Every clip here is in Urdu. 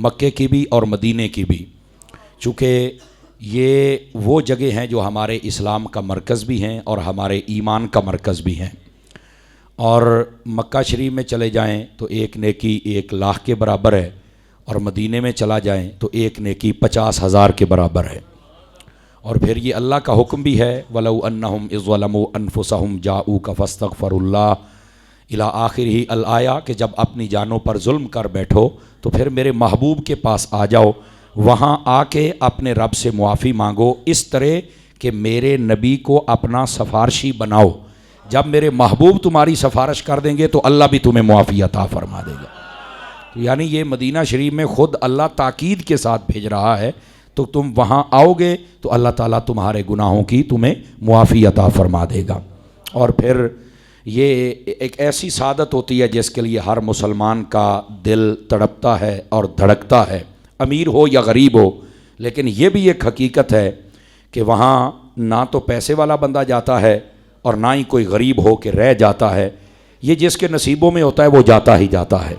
مکے کی بھی اور مدینے کی بھی، چونکہ یہ وہ جگہ ہیں جو ہمارے اسلام کا مرکز بھی ہیں اور ہمارے ایمان کا مرکز بھی ہیں۔ اور مکہ شریف میں چلے جائیں تو ایک نیکی 1,00,000 کے برابر ہے، اور مدینے میں چلا جائیں تو ایک نیکی 50,000 کے برابر ہے۔ اور پھر یہ اللہ کا حکم بھی ہے وَلَوْ أَنَّهُمْ إِذْ ظَلَمُوا أَنفُسَهُمْ جَاءُوكَ فَاسْتَغْفَرُوا اللَّهَ إِلَىٰ آخِرِهِ الآیہ، کہ جب اپنی جانوں پر ظلم کر بیٹھو تو پھر میرے محبوب کے پاس آ جاؤ، وہاں آ کے اپنے رب سے معافی مانگو اس طرح کہ میرے نبی کو اپنا سفارشی بناؤ۔ جب میرے محبوب تمہاری سفارش کر دیں گے تو اللہ بھی تمہیں معافی عطا فرما دے گا۔ تو یعنی یہ مدینہ شریف میں خود اللہ تاکید کے ساتھ بھیج رہا ہے، تو تم وہاں آؤ گے تو اللہ تعالیٰ تمہارے گناہوں کی تمہیں معافی عطا فرما دے گا۔ اور پھر یہ ایک ایسی سعادت ہوتی ہے جس کے لیے ہر مسلمان کا دل تڑپتا ہے اور دھڑکتا ہے، امیر ہو یا غریب ہو۔ لیکن یہ بھی ایک حقیقت ہے کہ وہاں نہ تو پیسے والا بندہ جاتا ہے اور نہ ہی کوئی غریب ہو کے رہ جاتا ہے، یہ جس کے نصیبوں میں ہوتا ہے وہ جاتا ہی جاتا ہے۔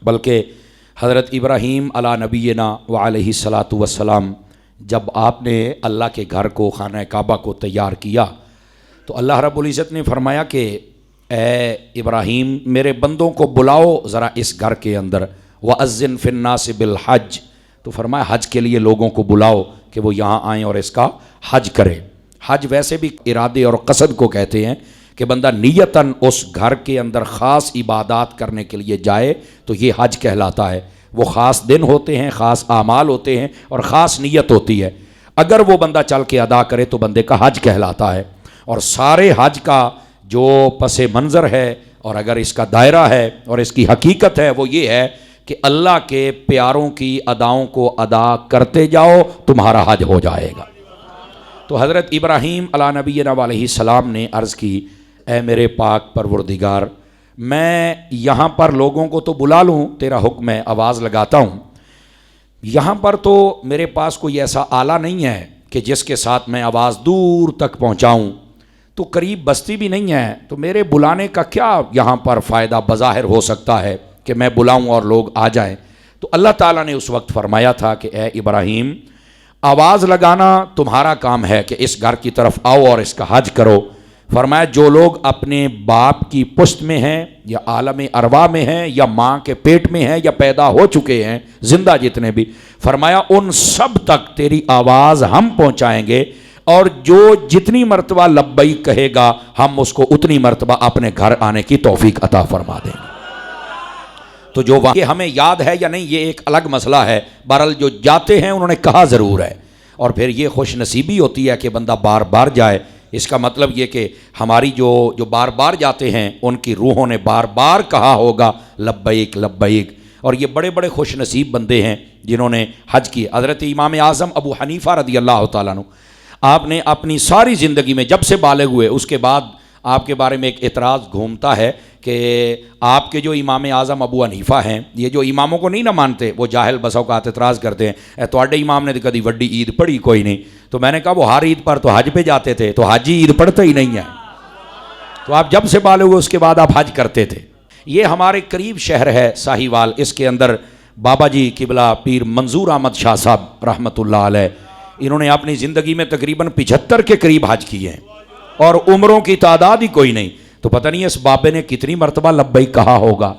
بلکہ حضرت ابراہیم علی نبینا وعلیہ الصلاۃ والسلام جب آپ نے اللہ کے گھر کو، خانہ کعبہ کو تیار کیا تو اللہ رب العزت نے فرمایا کہ اے ابراہیم میرے بندوں کو بلاؤ ذرا اس گھر کے اندر، وَأَذِّن فِي النَّاسِ بِالْحَجِّ، تو فرمایا حج کے لیے لوگوں کو بلاؤ کہ وہ یہاں آئیں اور اس کا حج کریں۔ حج ویسے بھی ارادے اور قصد کو کہتے ہیں کہ بندہ نیتاً اس گھر کے اندر خاص عبادات کرنے کے لیے جائے تو یہ حج کہلاتا ہے۔ وہ خاص دن ہوتے ہیں، خاص اعمال ہوتے ہیں اور خاص نیت ہوتی ہے، اگر وہ بندہ چل کے ادا کرے تو بندے کا حج کہلاتا ہے۔ اور سارے حج کا جو پس منظر ہے اور اگر اس کا دائرہ ہے اور اس کی حقیقت ہے وہ یہ ہے کہ اللہ کے پیاروں کی اداؤں کو ادا کرتے جاؤ، تمہارا حج ہو جائے گا۔ تو حضرت ابراہیم علی نبینا علیہ السلام نے عرض کی اے میرے پاک پروردگار، میں یہاں پر لوگوں کو تو بلا لوں، تیرا حکم ہے، آواز لگاتا ہوں، یہاں پر تو میرے پاس کوئی ایسا آلہ نہیں ہے کہ جس کے ساتھ میں آواز دور تک پہنچاؤں، تو قریب بستی بھی نہیں ہے، تو میرے بلانے کا کیا یہاں پر فائدہ بظاہر ہو سکتا ہے کہ میں بلاؤں اور لوگ آ جائیں۔ تو اللہ تعالیٰ نے اس وقت فرمایا تھا کہ اے ابراہیم، آواز لگانا تمہارا کام ہے کہ اس گھر کی طرف آؤ اور اس کا حج کرو۔ فرمایا جو لوگ اپنے باپ کی پشت میں ہیں یا عالم ارواح میں ہیں یا ماں کے پیٹ میں ہیں یا پیدا ہو چکے ہیں، زندہ جتنے بھی، فرمایا ان سب تک تیری آواز ہم پہنچائیں گے، اور جو جتنی مرتبہ لبیک کہے گا ہم اس کو اتنی مرتبہ اپنے گھر آنے کی توفیق عطا فرما دیں گے۔ تو جو واقعہ ہمیں یاد ہے یا نہیں یہ ایک الگ مسئلہ ہے، بہرحال جو جاتے ہیں انہوں نے کہا ضرور ہے۔ اور پھر یہ خوش نصیبی ہوتی ہے کہ بندہ بار بار جائے، اس کا مطلب یہ کہ ہماری جو بار بار جاتے ہیں ان کی روحوں نے بار بار کہا ہوگا لبیک لبیک، اور یہ بڑے بڑے خوش نصیب بندے ہیں جنہوں نے حج کی۔ حضرت امام اعظم ابو حنیفہ رضی اللہ تعالیٰ عنہ، آپ نے اپنی ساری زندگی میں جب سے بالغ ہوئے اس کے بعد آپ کے بارے میں ایک اعتراض گھومتا ہے کہ آپ کے جو امام اعظم ابو حنیفہ ہیں، یہ جو اماموں کو نہیں نہ مانتے، وہ جاہل بس اوقات اعتراض کرتے ہیں اے تواڈے امام نے کدی وڈی عید پڑھی کوئی نہیں۔ تو میں نے کہا وہ ہر عید پر تو حج پہ جاتے تھے، تو حج عید پڑھتے ہی نہیں ہے، تو آپ جب سے بالغ ہوئے اس کے بعد آپ حج کرتے تھے۔ یہ ہمارے قریب شہر ہے ساہیوال، اس کے اندر بابا جی قبلہ پیر منظور احمد شاہ صاحب رحمۃ اللہ علیہ، انہوں نے اپنی زندگی میں تقریباً 75 کے قریب حج کیے ہیں اور عمروں کی تعداد ہی کوئی نہیں۔ تو پتہ نہیں اس بابے نے کتنی مرتبہ لبیک کہا ہوگا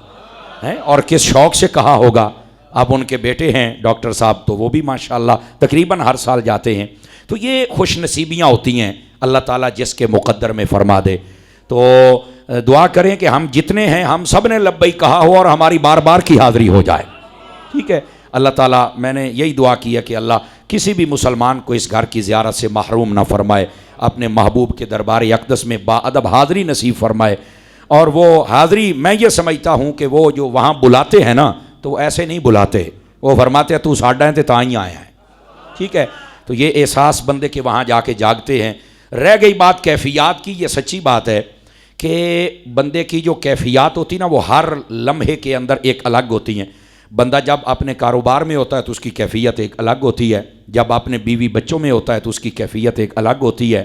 اور کس شوق سے کہا ہوگا۔ اب ان کے بیٹے ہیں ڈاکٹر صاحب، تو وہ بھی ماشاءاللہ تقریباً ہر سال جاتے ہیں۔ تو یہ خوش نصیبیاں ہوتی ہیں اللہ تعالیٰ جس کے مقدر میں فرما دے۔ تو دعا کریں کہ ہم جتنے ہیں ہم سب نے لبیک کہا ہو اور ہماری بار بار کی حاضری ہو جائے، ٹھیک ہے۔ اللہ تعالیٰ، میں نے یہی دعا کی ہے کہ اللہ کسی بھی مسلمان کو اس گھر کی زیارت سے محروم نہ فرمائے، اپنے محبوب کے دربار اقدس میں با ادب حاضری نصیب فرمائے۔ اور وہ حاضری میں یہ سمجھتا ہوں کہ وہ جو وہاں بلاتے ہیں نا تو وہ ایسے نہیں بلاتے، وہ فرماتے ہیں تو ساڈا ہے تے تاں ہی آیا ہے، ٹھیک ہے۔ تو یہ احساس بندے کے وہاں جا کے جاگتے ہیں۔ رہ گئی بات کیفیات کی، یہ سچی بات ہے کہ بندے کی جو کیفیات ہوتی نا وہ ہر لمحے کے اندر ایک الگ ہوتی ہیں۔ بندہ جب اپنے کاروبار میں ہوتا ہے تو اس کی کیفیت ایک الگ ہوتی ہے، جب اپنے بیوی بچوں میں ہوتا ہے تو اس کی کیفیت ایک الگ ہوتی ہے،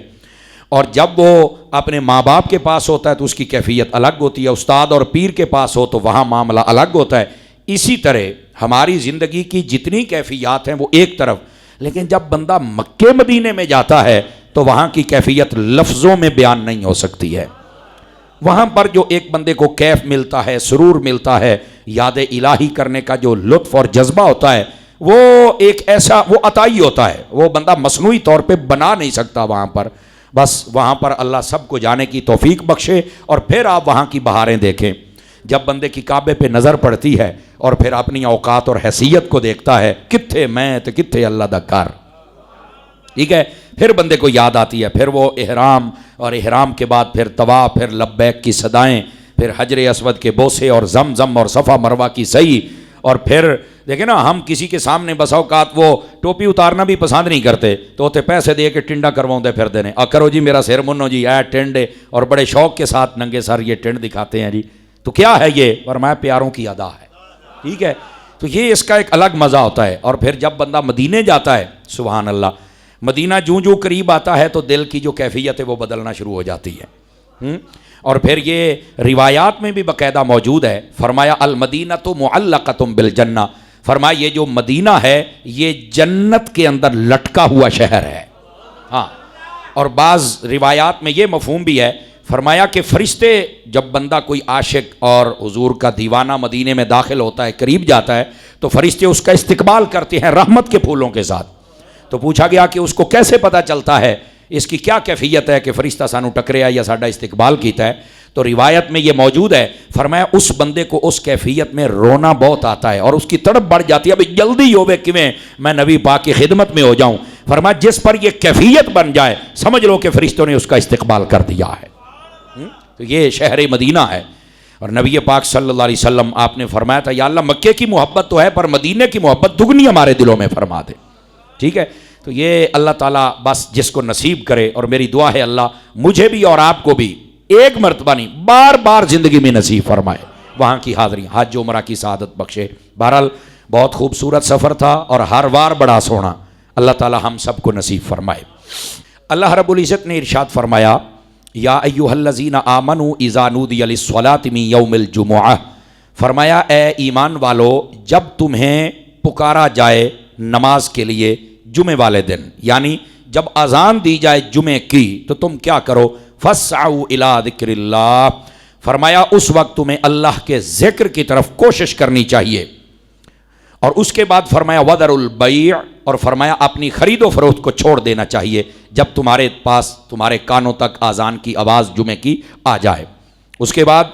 اور جب وہ اپنے ماں باپ کے پاس ہوتا ہے تو اس کی کیفیت الگ ہوتی ہے، استاد اور پیر کے پاس ہو تو وہاں معاملہ الگ ہوتا ہے۔ اسی طرح ہماری زندگی کی جتنی کیفیات ہیں وہ ایک طرف، لیکن جب بندہ مکے مدینے میں جاتا ہے تو وہاں کی کیفیت لفظوں میں بیان نہیں ہو سکتی ہے۔ وہاں پر جو ایک بندے کو کیف ملتا ہے، سرور ملتا ہے، یاد الہی کرنے کا جو لطف اور جذبہ ہوتا ہے، وہ ایک ایسا وہ عطائی ہوتا ہے، وہ بندہ مصنوعی طور پہ بنا نہیں سکتا وہاں پر۔ بس وہاں پر اللہ سب کو جانے کی توفیق بخشے، اور پھر آپ وہاں کی بہاریں دیکھیں۔ جب بندے کی کعبے پہ نظر پڑتی ہے اور پھر اپنی اوقات اور حیثیت کو دیکھتا ہے، کتھے میں تو کتھے اللہ دا گھر، ٹھیک ہے، پھر بندے کو یاد آتی ہے، پھر وہ احرام، اور احرام کے بعد پھر طواف، پھر لبیک کی صدائیں، پھر حجر اسود کے بوسے اور زمزم اور صفا مروہ کی سعی، اور پھر دیکھیں نا ہم کسی کے سامنے بسا اوقات وہ ٹوپی اتارنا بھی پسند نہیں کرتے تو تے پیسے دے کے ٹنڈا کرواؤں دے پھر دینے، کرو جی میرا سر منو جی اے ٹنڈے، اور بڑے شوق کے ساتھ ننگے سر یہ ٹنڈ دکھاتے ہیں جی۔ تو کیا ہے یہ؟ فرمایا پیاروں کی ادا ہے، ٹھیک ہے۔ تو یہ اس کا ایک الگ مزہ ہوتا ہے۔ اور پھر جب بندہ مدینے جاتا ہے، سبحان اللہ، مدینہ جوں جوں قریب آتا ہے تو دل کی جو کیفیت ہے وہ بدلنا شروع ہو جاتی ہے۔ اور پھر یہ روایات میں بھی باقاعدہ موجود ہے، فرمایا المدینۃ معلقۃ بالجنہ، فرمایا یہ جو مدینہ ہے یہ جنت کے اندر لٹکا ہوا شہر ہے۔ ہاں، اور بعض روایات میں یہ مفہوم بھی ہے، فرمایا کہ فرشتے جب بندہ کوئی عاشق اور حضور کا دیوانہ مدینے میں داخل ہوتا ہے، قریب جاتا ہے، تو فرشتے اس کا استقبال کرتے ہیں رحمت کے پھولوں کے ساتھ۔ تو پوچھا گیا کہ اس کو کیسے پتہ چلتا ہے، اس کی کیا کیفیت ہے کہ فرشتہ سانو ٹکریا یا ساڈا استقبال کیتا ہے؟ تو روایت میں یہ موجود ہے، فرمایا اس بندے کو اس کیفیت میں رونا بہت آتا ہے اور اس کی تڑپ بڑھ جاتی ہے، ابھی جلدی ہوے کیویں میں نبی پاک کی خدمت میں ہو جاؤں۔ فرمایا جس پر یہ کیفیت بن جائے سمجھ لو کہ فرشتوں نے اس کا استقبال کر دیا ہے۔ تو یہ شہر مدینہ ہے۔ اور نبی پاک صلی اللہ علیہ وسلم آپ نے فرمایا تھا، یا اللہ مکے کی محبت تو ہے پر مدینے کی محبت دگنی ہمارے دلوں میں فرما دے، ٹھیک ہے۔ تو یہ اللہ تعالیٰ بس جس کو نصیب کرے، اور میری دعا ہے اللہ مجھے بھی اور آپ کو بھی ایک مرتبہ نہیں بار بار زندگی میں نصیب فرمائے وہاں کی حاضری، حج عمرہ کی سعادت بخشے۔ بہرحال بہت خوبصورت سفر تھا اور ہر وار بڑا سونا، اللہ تعالیٰ ہم سب کو نصیب فرمائے۔ اللہ رب العزت نے ارشاد فرمایا، یا ایھا الذین آمنوا اذا نودی للصلاۃ من یوم الجمعہ، فرمایا اے ایمان والو جب تمہیں پکارا جائے نماز کے لیے جمعے والے دن، یعنی جب اذان دی جائے جمعے کی تو تم کیا کرو، فاسعوا الی ذکر اللہ، فرمایا اس وقت تمہیں اللہ کے ذکر کی طرف کوشش کرنی چاہیے۔ اور اس کے بعد فرمایا وذروا البیع، اور فرمایا اپنی خرید و فروخت کو چھوڑ دینا چاہیے جب تمہارے پاس تمہارے کانوں تک اذان کی آواز جمعے کی آ جائے۔ اس کے بعد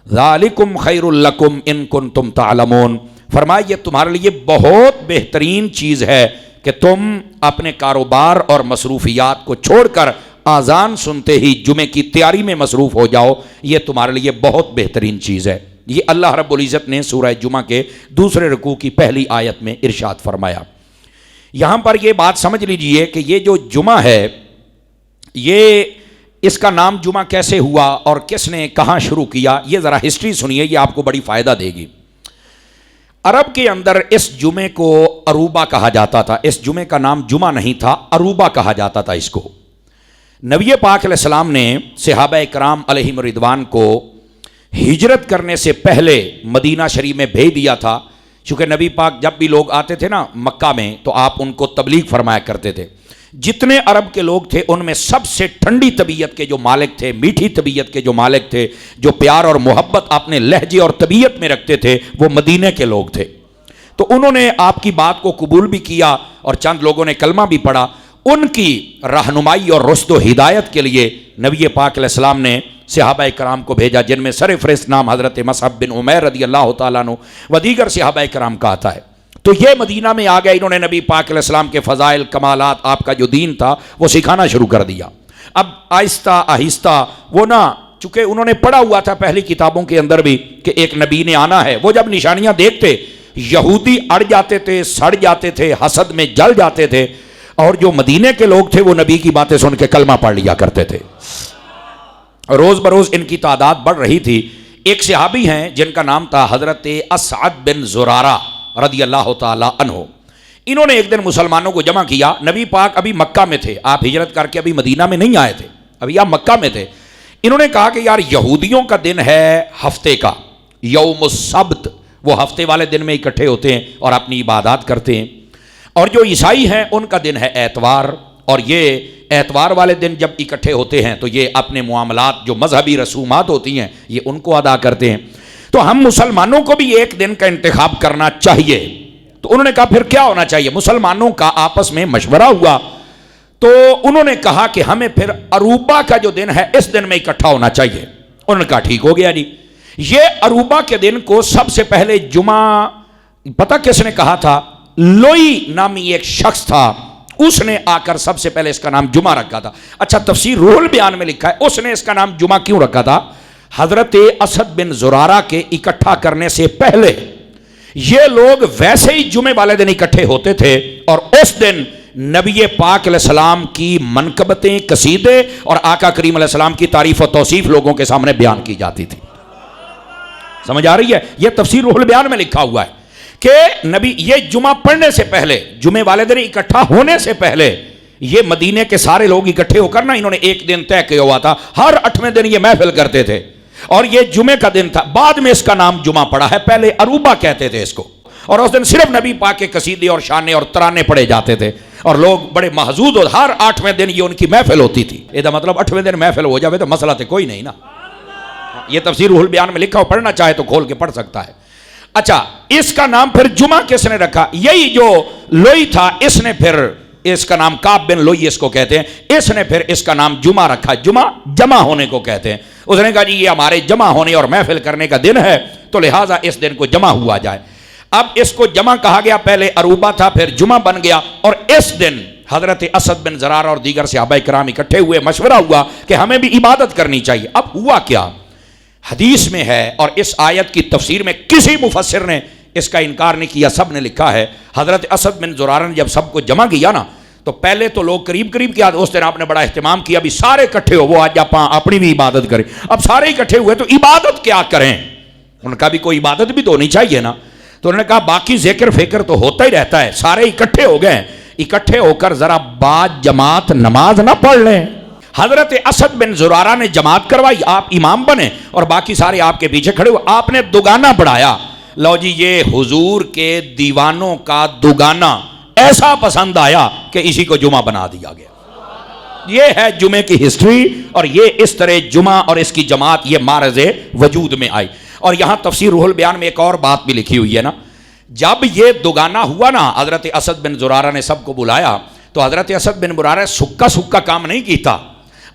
ذالکم خیر لکم ان کنتم تعلمون، فرمایا یہ تمہارے لیے بہت بہترین چیز ہے کہ تم اپنے کاروبار اور مصروفیات کو چھوڑ کر اذان سنتے ہی جمعے کی تیاری میں مصروف ہو جاؤ، یہ تمہارے لیے بہت بہترین چیز ہے۔ یہ اللہ رب العزت نے سورہ جمعہ کے دوسرے رکوع کی پہلی آیت میں ارشاد فرمایا۔ یہاں پر یہ بات سمجھ لیجئے کہ یہ جو جمعہ ہے، یہ اس کا نام جمعہ کیسے ہوا اور کس نے کہاں شروع کیا، یہ ذرا ہسٹری سنیے، یہ آپ کو بڑی فائدہ دے گی۔ عرب کے اندر اس جمعے کو عروبہ کہا جاتا تھا، اس جمعے کا نام جمعہ نہیں تھا، عروبہ کہا جاتا تھا اس کو۔ نبی پاک علیہ السلام نے صحابہ کرام علیہم رضوان کو ہجرت کرنے سے پہلے مدینہ شریف میں بھیج دیا تھا، چونکہ نبی پاک جب بھی لوگ آتے تھے نا مکہ میں تو آپ ان کو تبلیغ فرمایا کرتے تھے۔ جتنے عرب کے لوگ تھے ان میں سب سے ٹھنڈی طبیعت کے جو مالک تھے، میٹھی طبیعت کے جو مالک تھے، جو پیار اور محبت اپنے لہجے اور طبیعت میں رکھتے تھے، وہ مدینے کے لوگ تھے۔ تو انہوں نے آپ کی بات کو قبول بھی کیا اور چند لوگوں نے کلمہ بھی پڑھا۔ ان کی رہنمائی اور رشد و ہدایت کے لیے نبی پاک علیہ السلام نے صحابہ کرام کو بھیجا، جن میں سر فہرست نام حضرت مصعب بن عمیر رضی اللہ تعالیٰ عنہ و دیگر صحابہ کرام کا آتا ہے۔ تو یہ مدینہ میں آ گئے، انہوں نے نبی پاک علیہ السلام کے فضائل کمالات، آپ کا جو دین تھا وہ سکھانا شروع کر دیا۔ اب آہستہ آہستہ وہ چونکہ انہوں نے پڑھا ہوا تھا پہلی کتابوں کے اندر بھی کہ ایک نبی نے آنا ہے، وہ جب نشانیاں دیکھتے یہودی اڑ جاتے تھے، سڑ جاتے تھے، حسد میں جل جاتے تھے، اور جو مدینے کے لوگ تھے وہ نبی کی باتیں سن کے کلمہ پڑھ لیا کرتے تھے۔ روز بروز ان کی تعداد بڑھ رہی تھی۔ ایک صحابی ہیں جن کا نام تھا حضرت اسعد بن زرارہ رضی اللہ تعالی عنہ۔ انہوں نے ایک دن مسلمانوں کو جمع کیا، نبی پاک ابھی مکہ میں تھے، آپ ہجرت کر کے ابھی مدینہ میں نہیں آئے تھے، ابھی آپ مکہ میں تھے۔ انہوں نے کہا کہ یار یہودیوں کا دن ہے ہفتے کا، یوم السبت، وہ ہفتے والے دن میں اکٹھے ہوتے ہیں اور اپنی عبادات کرتے ہیں. اور جو عیسائی ہیں ان کا دن ہے اتوار، اور یہ اتوار والے دن جب اکٹھے ہوتے ہیں تو یہ اپنے معاملات جو مذہبی رسومات ہوتی ہیں یہ ان کو ادا کرتے ہیں. تو ہم مسلمانوں کو بھی ایک دن کا انتخاب کرنا چاہیے. تو انہوں نے کہا پھر کیا ہونا چاہیے؟ مسلمانوں کا آپس میں مشورہ ہوا تو انہوں نے کہا کہ ہمیں پھر عروبہ کا جو دن ہے اس دن میں اکٹھا ہونا چاہیے. انہوں نے کہا ٹھیک ہو گیا جی. یہ عروبہ کے دن کو سب سے پہلے جمعہ، پتہ کس نے کہا تھا؟ لوئی نامی ایک شخص تھا، اس نے آ کر سب سے پہلے اس کا نام جمعہ رکھا تھا. اچھا تفسیر روح البیان میں لکھا ہے اس نے اس کا نام جمعہ کیوں رکھا تھا؟ حضرت اسد بن زرارہ کے اکٹھا کرنے سے پہلے یہ لوگ ویسے ہی جمعے والے دن اکٹھے ہوتے تھے اور اس دن نبی پاک علیہ السلام کی منقبتیں، قصیدے اور آقا کریم علیہ السلام کی تعریف و توصیف لوگوں کے سامنے بیان کی جاتی تھی. سمجھ آ رہی ہے؟ یہ تفسیر روح البیان میں لکھا ہوا ہے کہ نبی یہ جمعہ پڑھنے سے پہلے، جمعے والے دن اکٹھا ہونے سے پہلے یہ مدینے کے سارے لوگ اکٹھے ہو کر نا انہوں نے ایک دن طے کیا ہوا تھا، ہر 8ویں دن یہ محفل کرتے تھے اور یہ جمعے کا دن تھا. بعد میں اس کا نام جمعہ پڑا ہے، پہلے عروبہ کہتے تھے اس کو. اور اس دن صرف نبی پاک کے قصیدے اور شانے اور ترانے پڑھے جاتے تھے اور لوگ بڑے محظوظ ہو. ہر 8ویں دن یہ ان کی محفل ہوتی تھی. یہ مطلب 8ویں دن محفل ہو جاوے تو مسئلہ تو کوئی نہیں نا. یہ تفسیر روح البیان میں لکھا ہو، پڑھنا چاہے تو کھول کے پڑھ سکتا ہے. اچھا اس کا نام پھر جمعہ کس نے رکھا؟ یہی جو لوئی تھا اس نے پھر اس کا نام کعب بن لوئی اس کو کہتے ہیں، اس نے پھر اس کا نام جمعہ رکھا. جمعہ جمع ہونے کو کہتے ہیں. اس نے کہا جی یہ ہمارے جمع ہونے اور محفل کرنے کا دن ہے تو لہٰذا اس دن کو جمع ہوا جائے. اب اس کو جمع کہا گیا، پہلے عروبہ تھا پھر جمعہ بن گیا. اور اس دن حضرت اسد بن زرارہ اور دیگر صحابہ کرام اکٹھے ہوئے، مشورہ ہوا کہ ہمیں بھی عبادت کرنی چاہیے. اب ہوا کیا؟ حدیث میں ہے اور اس آیت کی تفسیر میں کسی مفسر نے اس کا انکار نہیں کیا، سب نے لکھا ہے حضرت اسد بن زرارہ نے جب سب کو جمع کیا نا تو پہلے تو لوگ قریب کیا، اس دن آپ نے بڑا اہتمام کیا بھی سارے اکٹھے ہو، وہ آج آپ اپنی بھی عبادت کریں. اب سارے اکٹھے ہوئے تو عبادت کیا کریں؟ ان کا بھی کوئی عبادت بھی تو ہونی چاہیے نا. تو انہوں نے کہا باقی ذکر فکر تو ہوتا ہی رہتا ہے، سارے اکٹھے ہو گئے، اکٹھے ہو کر ذرا بعد جماعت نماز نہ پڑھ لیں. حضرت اسد بن زرارہ نے جماعت کروائی، آپ امام بنے اور باقی سارے آپ کے پیچھے کھڑے ہوئے. آپ نے دوگانہ بڑھایا. لو جی یہ حضور کے دیوانوں کا دوگانہ ایسا پسند آیا کہ اسی کو جمعہ بنا دیا گیا. یہ ہے جمعے کی ہسٹری اور یہ اس طرح جمعہ اور اس کی جماعت یہ معرض وجود میں آئی. اور یہاں تفسیر روح البیان میں ایک اور بات بھی لکھی ہوئی ہے نا، جب یہ دوگانہ ہوا نا حضرت اسد بن زرارہ نے سب کو بلایا تو حضرت اسد بن زرارہ سکا کام نہیں کیتا.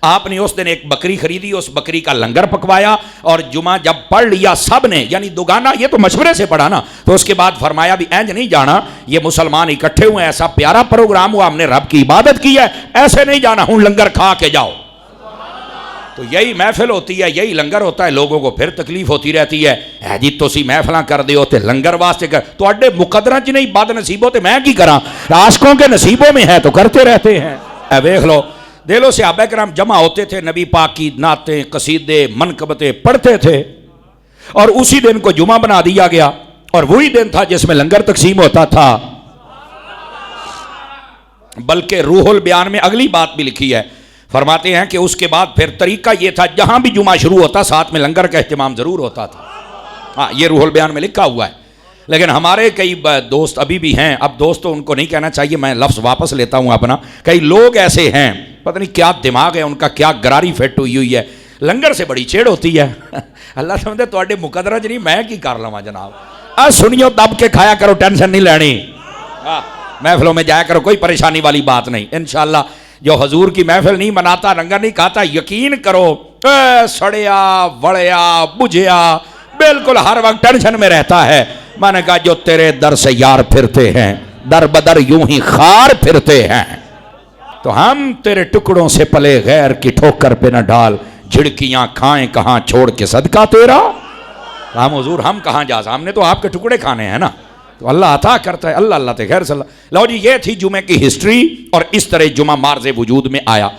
آپ نے اس دن ایک بکری خریدی، اس بکری کا لنگر پکوایا اور جمعہ جب پڑھ لیا سب نے، یعنی دوگانہ یہ تو مشورے سے پڑھا نا، تو اس کے بعد فرمایا بھی اینج نہیں جانا، یہ مسلمان اکٹھے ہوئے ایسا پیارا پروگرام ہوا، ہم نے رب کی عبادت کی ہے، ایسے نہیں جانا ہوں لنگر کھا کے جاؤ. تو یہی محفل ہوتی ہے، یہی لنگر ہوتا ہے. لوگوں کو پھر تکلیف ہوتی رہتی ہے، اے جی تسی محفلاں کر دے ہوتے لنگر واسطے کر تو اڈے مقدرہ چ نہیں بد نصیبوں تے میں کی کراں، عاشقوں کے نصیبوں میں ہے تو کرتے رہتے ہیں. اے دیکھ لو دیکھ لو صحابہ کرام جمع ہوتے تھے، نبی پاک کی نعتیں قصیدے منقبتیں پڑھتے تھے اور اسی دن کو جمعہ بنا دیا گیا اور وہی دن تھا جس میں لنگر تقسیم ہوتا تھا. بلکہ روح البیان میں اگلی بات بھی لکھی ہے، فرماتے ہیں کہ اس کے بعد پھر طریقہ یہ تھا جہاں بھی جمعہ شروع ہوتا ساتھ میں لنگر کا اہتمام ضرور ہوتا تھا. ہاں یہ روح البیان میں لکھا ہوا ہے. لیکن ہمارے کئی دوست ابھی بھی ہیں، اب دوستوں ان کو نہیں کہنا چاہیے، میں لفظ واپس لیتا ہوں اپنا، کئی لوگ ایسے ہیں پتہ نہیں کیا دماغ ہے ان کا، کیا گراری فٹ ہوئی ہے، لنگر سے بڑی چھیڑ ہوتی ہے. اللہ سمجھے تواڈے مقدرہ چ نہیں میں کی کر لواں جناب. سنیو دب کے کھایا کرو، ٹینشن نہیں لینی، محفلوں میں جایا کرو، کوئی پریشانی والی بات نہیں. انشاءاللہ جو حضور کی محفل نہیں مناتا، لنگر نہیں کھاتا، یقین کرو سڑیا وڑیا بجھیا بالکل ہر وقت ٹینشن میں رہتا ہے. میں نے کہا جو تیرے در سے یار پھرتے ہیں در بدر یوں ہی خار پھرتے ہیں، تو ہم تیرے ٹکڑوں سے پلے غیر کی ٹھوکر پہ نہ ڈال، جھڑکیاں کھائیں کہاں چھوڑ کے صدقہ تیرا. ہم حضور ہم کہاں جا، ہم نے تو آپ کے ٹکڑے کھانے ہیں نا. تو اللہ عطا کرتا ہے، اللہ اللہ تے خیر صلی اللہ. لو جی یہ تھی جمعے کی ہسٹری اور اس طرح جمعہ معرض وجود میں آیا.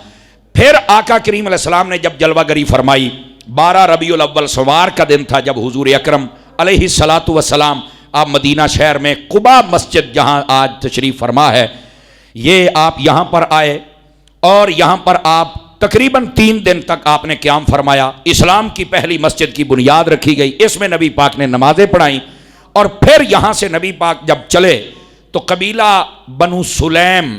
پھر آقا کریم علیہ السلام نے جب جلوہ گری فرمائی، 12 ربیع الاول سوار کا دن تھا جب حضور اکرم علیہ الصلاۃ والسلام آپ مدینہ شہر میں قباء مسجد جہاں آج تشریف فرما ہے، یہ آپ یہاں پر آئے اور یہاں پر آپ تقریباً 3 دن تک آپ نے قیام فرمایا. اسلام کی پہلی مسجد کی بنیاد رکھی گئی، اس میں نبی پاک نے نمازیں پڑھائیں اور پھر یہاں سے نبی پاک جب چلے تو قبیلہ بنو سلیم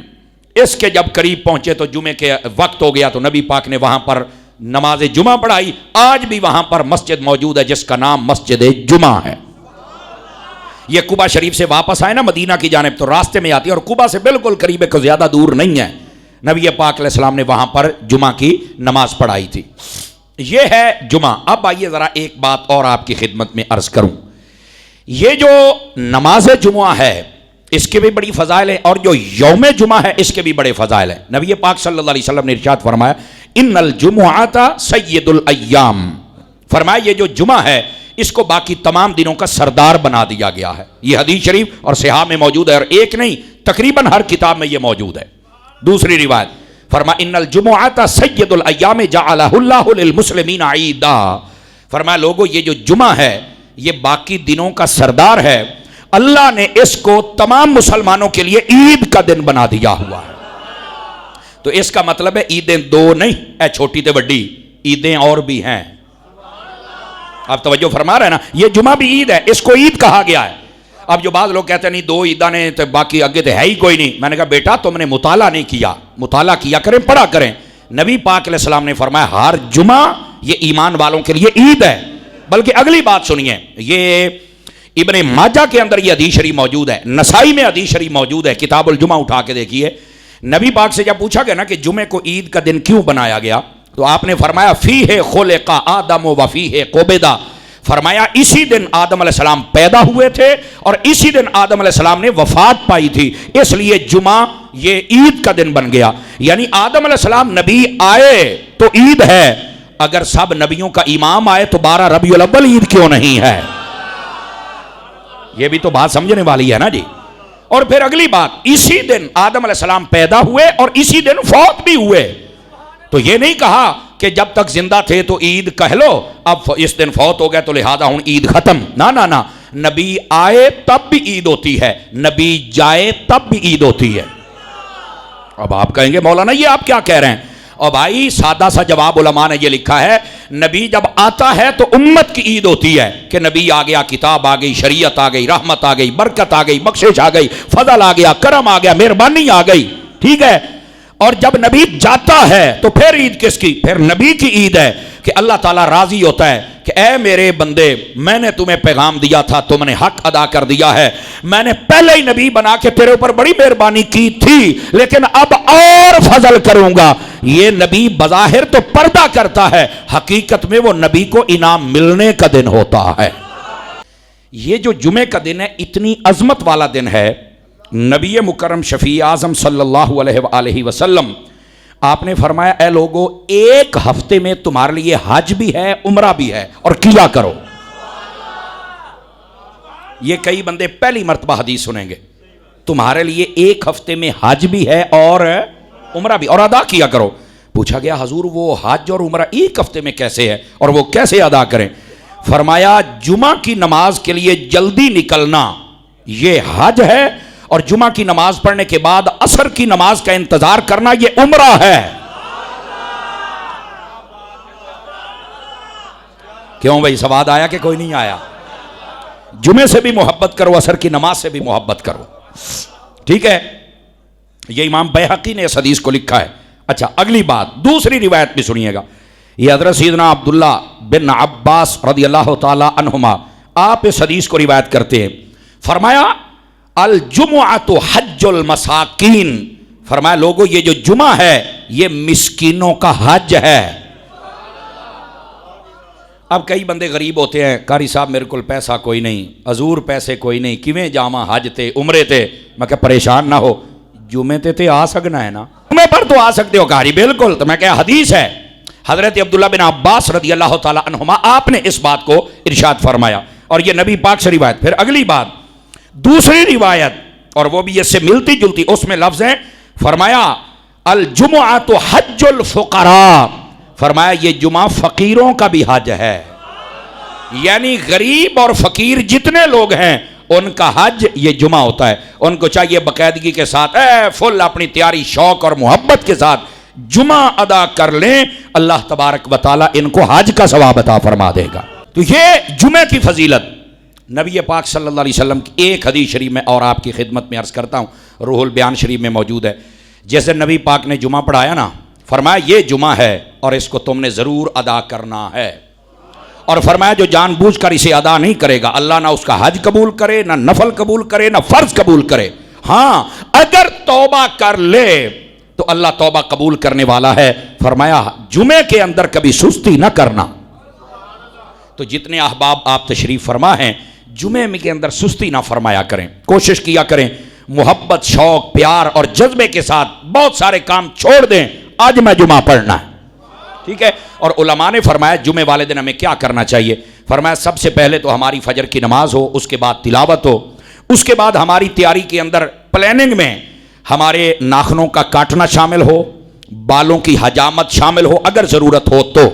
اس کے جب قریب پہنچے تو جمعے کے وقت ہو گیا تو نبی پاک نے وہاں پر نماز جمعہ پڑھائی. آج بھی وہاں پر مسجد موجود ہے جس کا نام مسجد جمعہ ہے. یہ قبا شریف سے واپس آئے نا مدینہ کی جانب تو راستے میں آتی ہے اور قبا سے بالکل قریب ہے, زیادہ دور نہیں ہے. نبی پاک علیہ السلام نے وہاں پر جمعہ کی نماز پڑھائی تھی. یہ ہے جمعہ. اب آئیے ذرا ایک بات اور آپ کی خدمت میں عرض کروں. یہ جو نماز جمعہ ہے اس کے بھی بڑی فضائل ہیں اور جو یوم جمعہ ہے اس کے بھی بڑے فضائل ہیں. نبی پاک صلی اللہ علیہ وسلم نے ارشاد فرمایا ان الجمعۃ سید الایام. فرمایا یہ جو جمعہ ہے اس کو باقی تمام دنوں کا سردار بنا دیا گیا ہے. یہ حدیث شریف اور صحاح میں موجود ہے اور ایک نہیں تقریباً ہر کتاب میں یہ موجود ہے. دوسری روایت فرمایا ان الجمعۃ سید الایام جعلہ اللہ للمسلمین عیدا. فرمایا لوگوں یہ جو جمعہ ہے یہ باقی دنوں کا سردار ہے, اللہ نے اس کو تمام مسلمانوں کے لیے عید کا دن بنا دیا ہوا ہے. تو اس کا مطلب ہے عیدیں دو نہیں اے چھوٹی تے بڑی, عیدیں اور بھی ہیں. آپ توجہ فرما رہے ہیں نا, یہ جمعہ بھی عید ہے, اس کو عید کہا گیا ہے. اب جو بعض لوگ کہتے ہیں نہیں دو عیداں نے تو باقی آگے تو ہے ہی کوئی نہیں. میں نے کہا بیٹا تم نے مطالعہ نہیں کیا, مطالعہ کیا کریں پڑھا کریں. نبی پاک علیہ السلام نے فرمایا ہر جمعہ یہ ایمان والوں کے لیے عید ہے. بلکہ اگلی بات سنیے, یہ ابن ماجہ کے اندر یہ حدیث شریف موجود ہے, نسائی میں حدیث شریف موجود ہے, کتاب الجمعہ اٹھا کے دیکھیے. نبی پاک سے جب پوچھا گیا نا کہ جمعے کو عید کا دن کیوں بنایا گیا تو آپ نے فرمایا فیہ خلق آدم و فیہ قبض. فرمایا اسی دن آدم علیہ السلام پیدا ہوئے تھے اور اسی دن آدم علیہ السلام نے وفات پائی تھی, اس لیے جمعہ یہ عید کا دن بن گیا. یعنی آدم علیہ السلام نبی آئے تو عید ہے, اگر سب نبیوں کا امام آئے تو 12 ربیع الاول عید کیوں نہیں ہے؟ یہ بھی تو بات سمجھنے والی ہے نا جی. اور پھر اگلی بات, اسی دن آدم علیہ السلام پیدا ہوئے اور اسی دن فوت بھی ہوئے. تو یہ نہیں کہا کہ جب تک زندہ تھے تو عید کہہ لو, اب اس دن فوت ہو گئے تو لہذا ہوں عید ختم. نہ, نبی آئے تب بھی عید ہوتی ہے, نبی جائے تب بھی عید ہوتی ہے. اب آپ کہیں گے مولانا یہ آپ کیا کہہ رہے ہیں؟ اور بھائی سادہ سا جواب علماء نے یہ لکھا ہے, نبی جب آتا ہے تو امت کی عید ہوتی ہے کہ نبی آ گیا, کتاب آ گئی, شریعت آ گئی, رحمت آ گئی, برکت آ گئی, بخشش آ گئی, فضل آ گیا, کرم آ گیا, مہربانی آ گئی. ٹھیک ہے. اور جب نبی جاتا ہے تو پھر عید کس کی؟ پھر نبی کی عید ہے کہ اللہ تعالیٰ راضی ہوتا ہے کہ اے میرے بندے میں نے تمہیں پیغام دیا تھا, تم نے حق ادا کر دیا ہے, میں نے پہلے ہی نبی بنا کے تیرے اوپر بڑی مہربانی کی تھی لیکن اب اور فضل کروں گا. یہ نبی بظاہر تو پردہ کرتا ہے, حقیقت میں وہ نبی کو انعام ملنے کا دن ہوتا ہے. یہ جو جمعے کا دن ہے اتنی عظمت والا دن ہے. نبی مکرم شفیع اعظم صلی اللہ علیہ وآلہ وسلم آپ نے فرمایا اے لوگو ایک ہفتے میں تمہارے لیے حج بھی ہے عمرہ بھی ہے اور کیا کرو. یہ کئی بندے پہلی مرتبہ حدیث سنیں گے, تمہارے لیے ایک ہفتے میں حج بھی ہے اور عمرہ بھی اور ادا کیا کرو. پوچھا گیا حضور وہ حج اور عمرہ ایک ہفتے میں کیسے ہے اور وہ کیسے ادا کریں؟ فرمایا جمعہ کی نماز کے لیے جلدی نکلنا یہ حج ہے اور جمعہ کی نماز پڑھنے کے بعد عصر کی نماز کا انتظار کرنا یہ عمرہ ہے. کیوں بھائی سواد آیا کہ کوئی نہیں آیا؟ جمعے سے بھی محبت کرو, عصر کی نماز سے بھی محبت کرو. ٹھیک ہے, یہ امام بیہقی نے اس حدیث کو لکھا ہے. اچھا اگلی بات, دوسری روایت بھی سنیے گا. یہ حضرت سیدنا عبداللہ بن عباس رضی اللہ تعالی عنہما آپ اس حدیث کو روایت کرتے ہیں. فرمایا الجمعۃ حج المساکین. فرمایا لوگوں یہ جو جمعہ ہے یہ مسکینوں کا حج ہے. اب کئی بندے غریب ہوتے ہیں, قاری صاحب میرے کو پیسہ کوئی نہیں, حضور پیسے کوئی نہیں, کیویں جاواں حج تے عمرے تے. میں کہ پریشان نہ ہو, جمعے تے آ سکنا ہے نا, جمعے پر تو آ سکتے ہو. قاری بالکل. تو میں کہ حدیث ہے حضرت عبداللہ بن عباس رضی اللہ تعالی عنہما آپ نے اس بات کو ارشاد فرمایا اور یہ نبی پاک سے روایت. پھر اگلی بات دوسری روایت اور وہ بھی اس سے ملتی جلتی, اس میں لفظ ہیں فرمایا الجمعۃ حج الفقراء. فرمایا یہ جمعہ فقیروں کا بھی حج ہے, یعنی غریب اور فقیر جتنے لوگ ہیں ان کا حج یہ جمعہ ہوتا ہے. ان کو چاہیے باقاعدگی کے ساتھ فل اپنی تیاری شوق اور محبت کے ساتھ جمعہ ادا کر لیں, اللہ تبارک و تعالی ان کو حج کا ثواب عطا فرما دے گا. تو یہ جمعے کی فضیلت. نبی پاک صلی اللہ علیہ وسلم کی ایک حدیث شریف میں اور آپ کی خدمت میں عرض کرتا ہوں، روح البیان شریف میں موجود ہے. جیسے نبی پاک نے جمعہ پڑھایا نا، فرمایا یہ جمعہ ہے اور اس کو تم نے ضرور ادا کرنا ہے، اور فرمایا جو جان بوجھ کر اسے ادا نہیں کرے گا اللہ نہ اس کا حج قبول کرے، نہ نفل قبول کرے، نہ فرض قبول کرے. ہاں اگر توبہ کر لے تو اللہ توبہ قبول کرنے والا ہے. فرمایا جمعے کے اندر کبھی سستی نہ کرنا. تو جتنے احباب آپ تشریف فرما ہیں، جمعے میں کے اندر سستی نہ فرمایا کریں، کوشش کیا کریں محبت، شوق، پیار اور جذبے کے ساتھ بہت سارے کام چھوڑ دیں. آج میں جمعہ پڑھنا ہے، ٹھیک ہے. اور علماء نے فرمایا جمعے والے دن ہمیں کیا کرنا چاہیے. فرمایا سب سے پہلے تو ہماری فجر کی نماز ہو، اس کے بعد تلاوت ہو، اس کے بعد ہماری تیاری کے اندر پلاننگ میں ہمارے ناخنوں کا کاٹنا شامل ہو، بالوں کی حجامت شامل ہو اگر ضرورت ہو تو.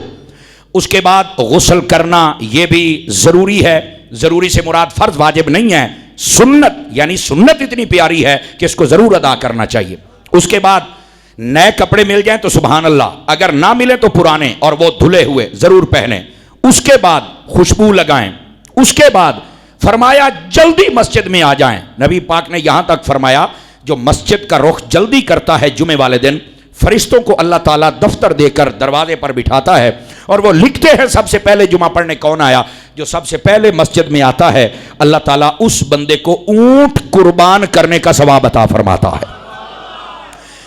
اس کے بعد غسل کرنا یہ بھی ضروری ہے. ضروری سے مراد فرض واجب نہیں ہے، سنت، یعنی سنت اتنی پیاری ہے کہ اس کو ضرور ادا کرنا چاہیے. اس کے بعد نئے کپڑے مل جائیں تو سبحان اللہ، اگر نہ ملے تو پرانے اور وہ دھلے ہوئے ضرور پہنیں. اس کے بعد خوشبو لگائیں. اس کے بعد فرمایا جلدی مسجد میں آ جائیں. نبی پاک نے یہاں تک فرمایا جو مسجد کا رخ جلدی کرتا ہے جمعے والے دن، فرشتوں کو اللہ تعالیٰ دفتر دے کر دروازے پر بٹھاتا ہے اور وہ لکھتے ہیں سب سے پہلے جمعہ پڑھنے کون آیا. جو سب سے پہلے مسجد میں آتا ہے اللہ تعالیٰ اس بندے کو اونٹ قربان کرنے کا ثواب عطا فرماتا ہے.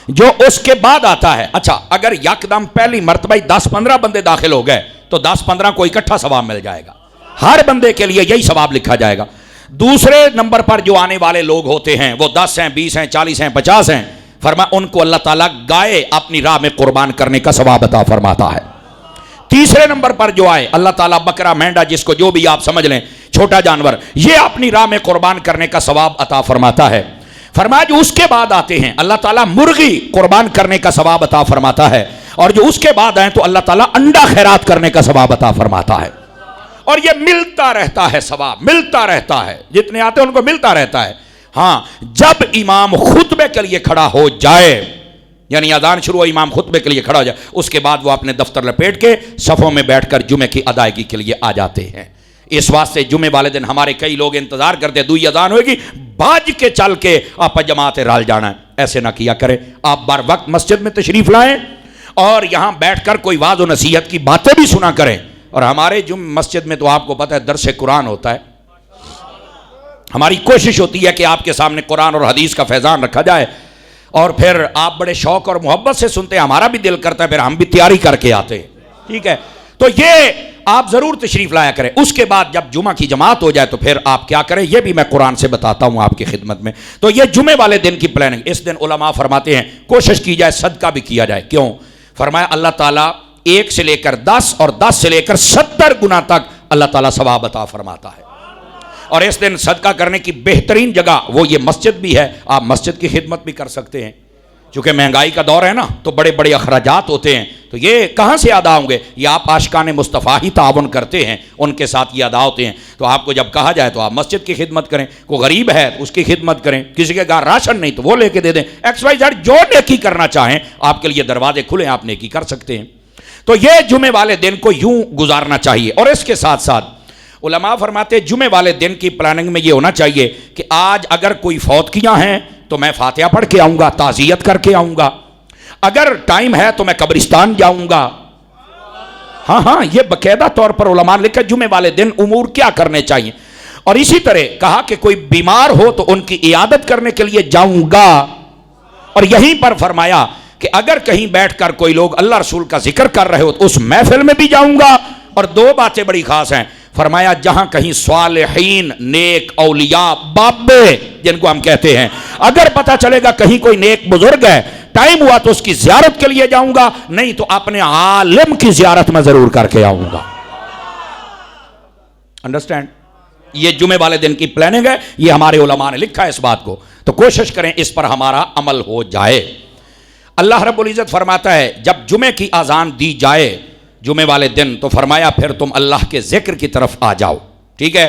جو اس کے بعد آتا ہے، اچھا اگر یکدم پہلی مرتبہ 10-15 بندے داخل ہو گئے تو 10-15 کو اکٹھا ثواب مل جائے گا، ہر بندے کے لیے یہی ثواب لکھا جائے گا. دوسرے نمبر پر جو آنے والے لوگ ہوتے ہیں وہ 10 ہیں، 20 ہیں، 40 ہیں، 50 ہیں، فرمایا ان کو اللہ تعالیٰ گائے اپنی راہ میں قربان کرنے کا ثواب عطا فرماتا ہے. تیسرے نمبر پر جو آئے اللہ تعالیٰ بکرا، مینڈا، جس کو جو بھی آپ سمجھ لیں چھوٹا جانور، یہ اپنی راہ میں قربان کرنے کا ثواب عطا فرماتا ہے. فرمایا جو اس کے بعد آتے ہیں اللہ تعالیٰ مرغی قربان کرنے کا ثواب عطا فرماتا ہے، اور جو اس کے بعد آئیں تو اللہ تعالیٰ انڈا خیرات کرنے کا ثواب عطا فرماتا ہے. اور یہ ملتا رہتا ہے، ثواب ملتا رہتا ہے، جتنے آتے ہیں ان کو ملتا رہتا ہے. ہاں جب امام خطبے کے لیے کھڑا ہو جائے، یعنی اذان شروع ہو، امام خطبے کے لیے کھڑا ہو جائے، اس کے بعد وہ اپنے دفتر لپیٹ کے صفوں میں بیٹھ کر جمعے کی ادائیگی کے لیے آ جاتے ہیں. اس واسطے جمعے والے دن ہمارے کئی لوگ انتظار کرتے ہیں دوئی اذان ہوئے گی باج کے چل کے آپ جماعت رال جانا ہے. ایسے نہ کیا کریں، آپ بر وقت مسجد میں تشریف لائیں اور یہاں بیٹھ کر کوئی واعظ و نصیحت کی باتیں بھی سنا کریں. اور ہمارے مسجد میں تو آپ کو پتہ ہے درس قرآن ہوتا ہے. ہماری کوشش ہوتی ہے کہ آپ کے سامنے قرآن اور حدیث کا فیضان رکھا جائے، اور پھر آپ بڑے شوق اور محبت سے سنتے ہیں، ہمارا بھی دل کرتا ہے پھر ہم بھی تیاری کر کے آتے ہیں. ٹھیک ہے، تو یہ آپ ضرور تشریف لایا کریں. اس کے بعد جب جمعہ کی جماعت ہو جائے تو پھر آپ کیا کریں، یہ بھی میں قرآن سے بتاتا ہوں آپ کی خدمت میں. تو یہ جمعے والے دن کی پلاننگ. اس دن علماء فرماتے ہیں کوشش کی جائے صدقہ بھی کیا جائے. کیوں؟ فرمایا اللہ تعالیٰ 1 سے لے کر 10 اور 10 سے لے کر 70 گنا تک اللہ تعالیٰ ثواب عطا فرماتا ہے. اور اس دن صدقہ کرنے کی بہترین جگہ وہ یہ مسجد بھی ہے. آپ مسجد کی خدمت بھی کر سکتے ہیں. چونکہ مہنگائی کا دور ہے نا تو بڑے بڑے اخراجات ہوتے ہیں، تو یہ کہاں سے ادا ہوں گے؟ یہ آپ عاشقان مصطفیٰ ہی تعاون کرتے ہیں، ان کے ساتھ یہ ادا ہوتے ہیں. تو آپ کو جب کہا جائے تو آپ مسجد کی خدمت کریں. کوئی غریب ہے تو اس کی خدمت کریں، کسی کے گھر راشن نہیں تو وہ لے کے دے دیں. XYZ جو نیکی کرنا چاہیں آپ کے لیے دروازے کھلے، آپ نیکی کر سکتے ہیں. تو یہ جمعے والے دن کو یوں گزارنا چاہیے. اور اس کے ساتھ ساتھ علماء فرماتے ہیں جمعے والے دن کی پلاننگ میں یہ ہونا چاہیے کہ آج اگر کوئی فوتگیاں ہیں تو میں فاتحہ پڑھ کے آؤں گا، تعزیت کر کے آؤں گا. اگر ٹائم ہے تو میں قبرستان جاؤں گا. ہاں یہ باقاعدہ طور پر علماء نے لکھا جمعے والے دن امور کیا کرنے چاہیے. اور اسی طرح کہا کہ کوئی بیمار ہو تو ان کی عیادت کرنے کے لیے جاؤں گا. اور یہیں پر فرمایا کہ اگر کہیں بیٹھ کر کوئی لوگ اللہ رسول کا ذکر کر رہے ہو تو اس محفل میں بھی جاؤں گا. اور 2 باتیں بڑی خاص ہیں. فرمایا جہاں کہیں صالحین، نیک اولیاء، بابے جن کو ہم کہتے ہیں، اگر پتہ چلے گا کہیں کوئی نیک بزرگ ہے، ٹائم ہوا تو اس کی زیارت کے لیے جاؤں گا، نہیں تو اپنے عالم کی زیارت میں ضرور کر کے آؤں گا. انڈرسٹینڈ؟ یہ جمعے والے دن کی پلاننگ ہے، یہ ہمارے علماء نے لکھا ہے اس بات کو. تو کوشش کریں اس پر ہمارا عمل ہو جائے. اللہ رب العزت فرماتا ہے جب جمعے کی اذان دی جائے جمعے والے دن تو فرمایا پھر تم اللہ کے ذکر کی طرف آ جاؤ. ٹھیک ہے،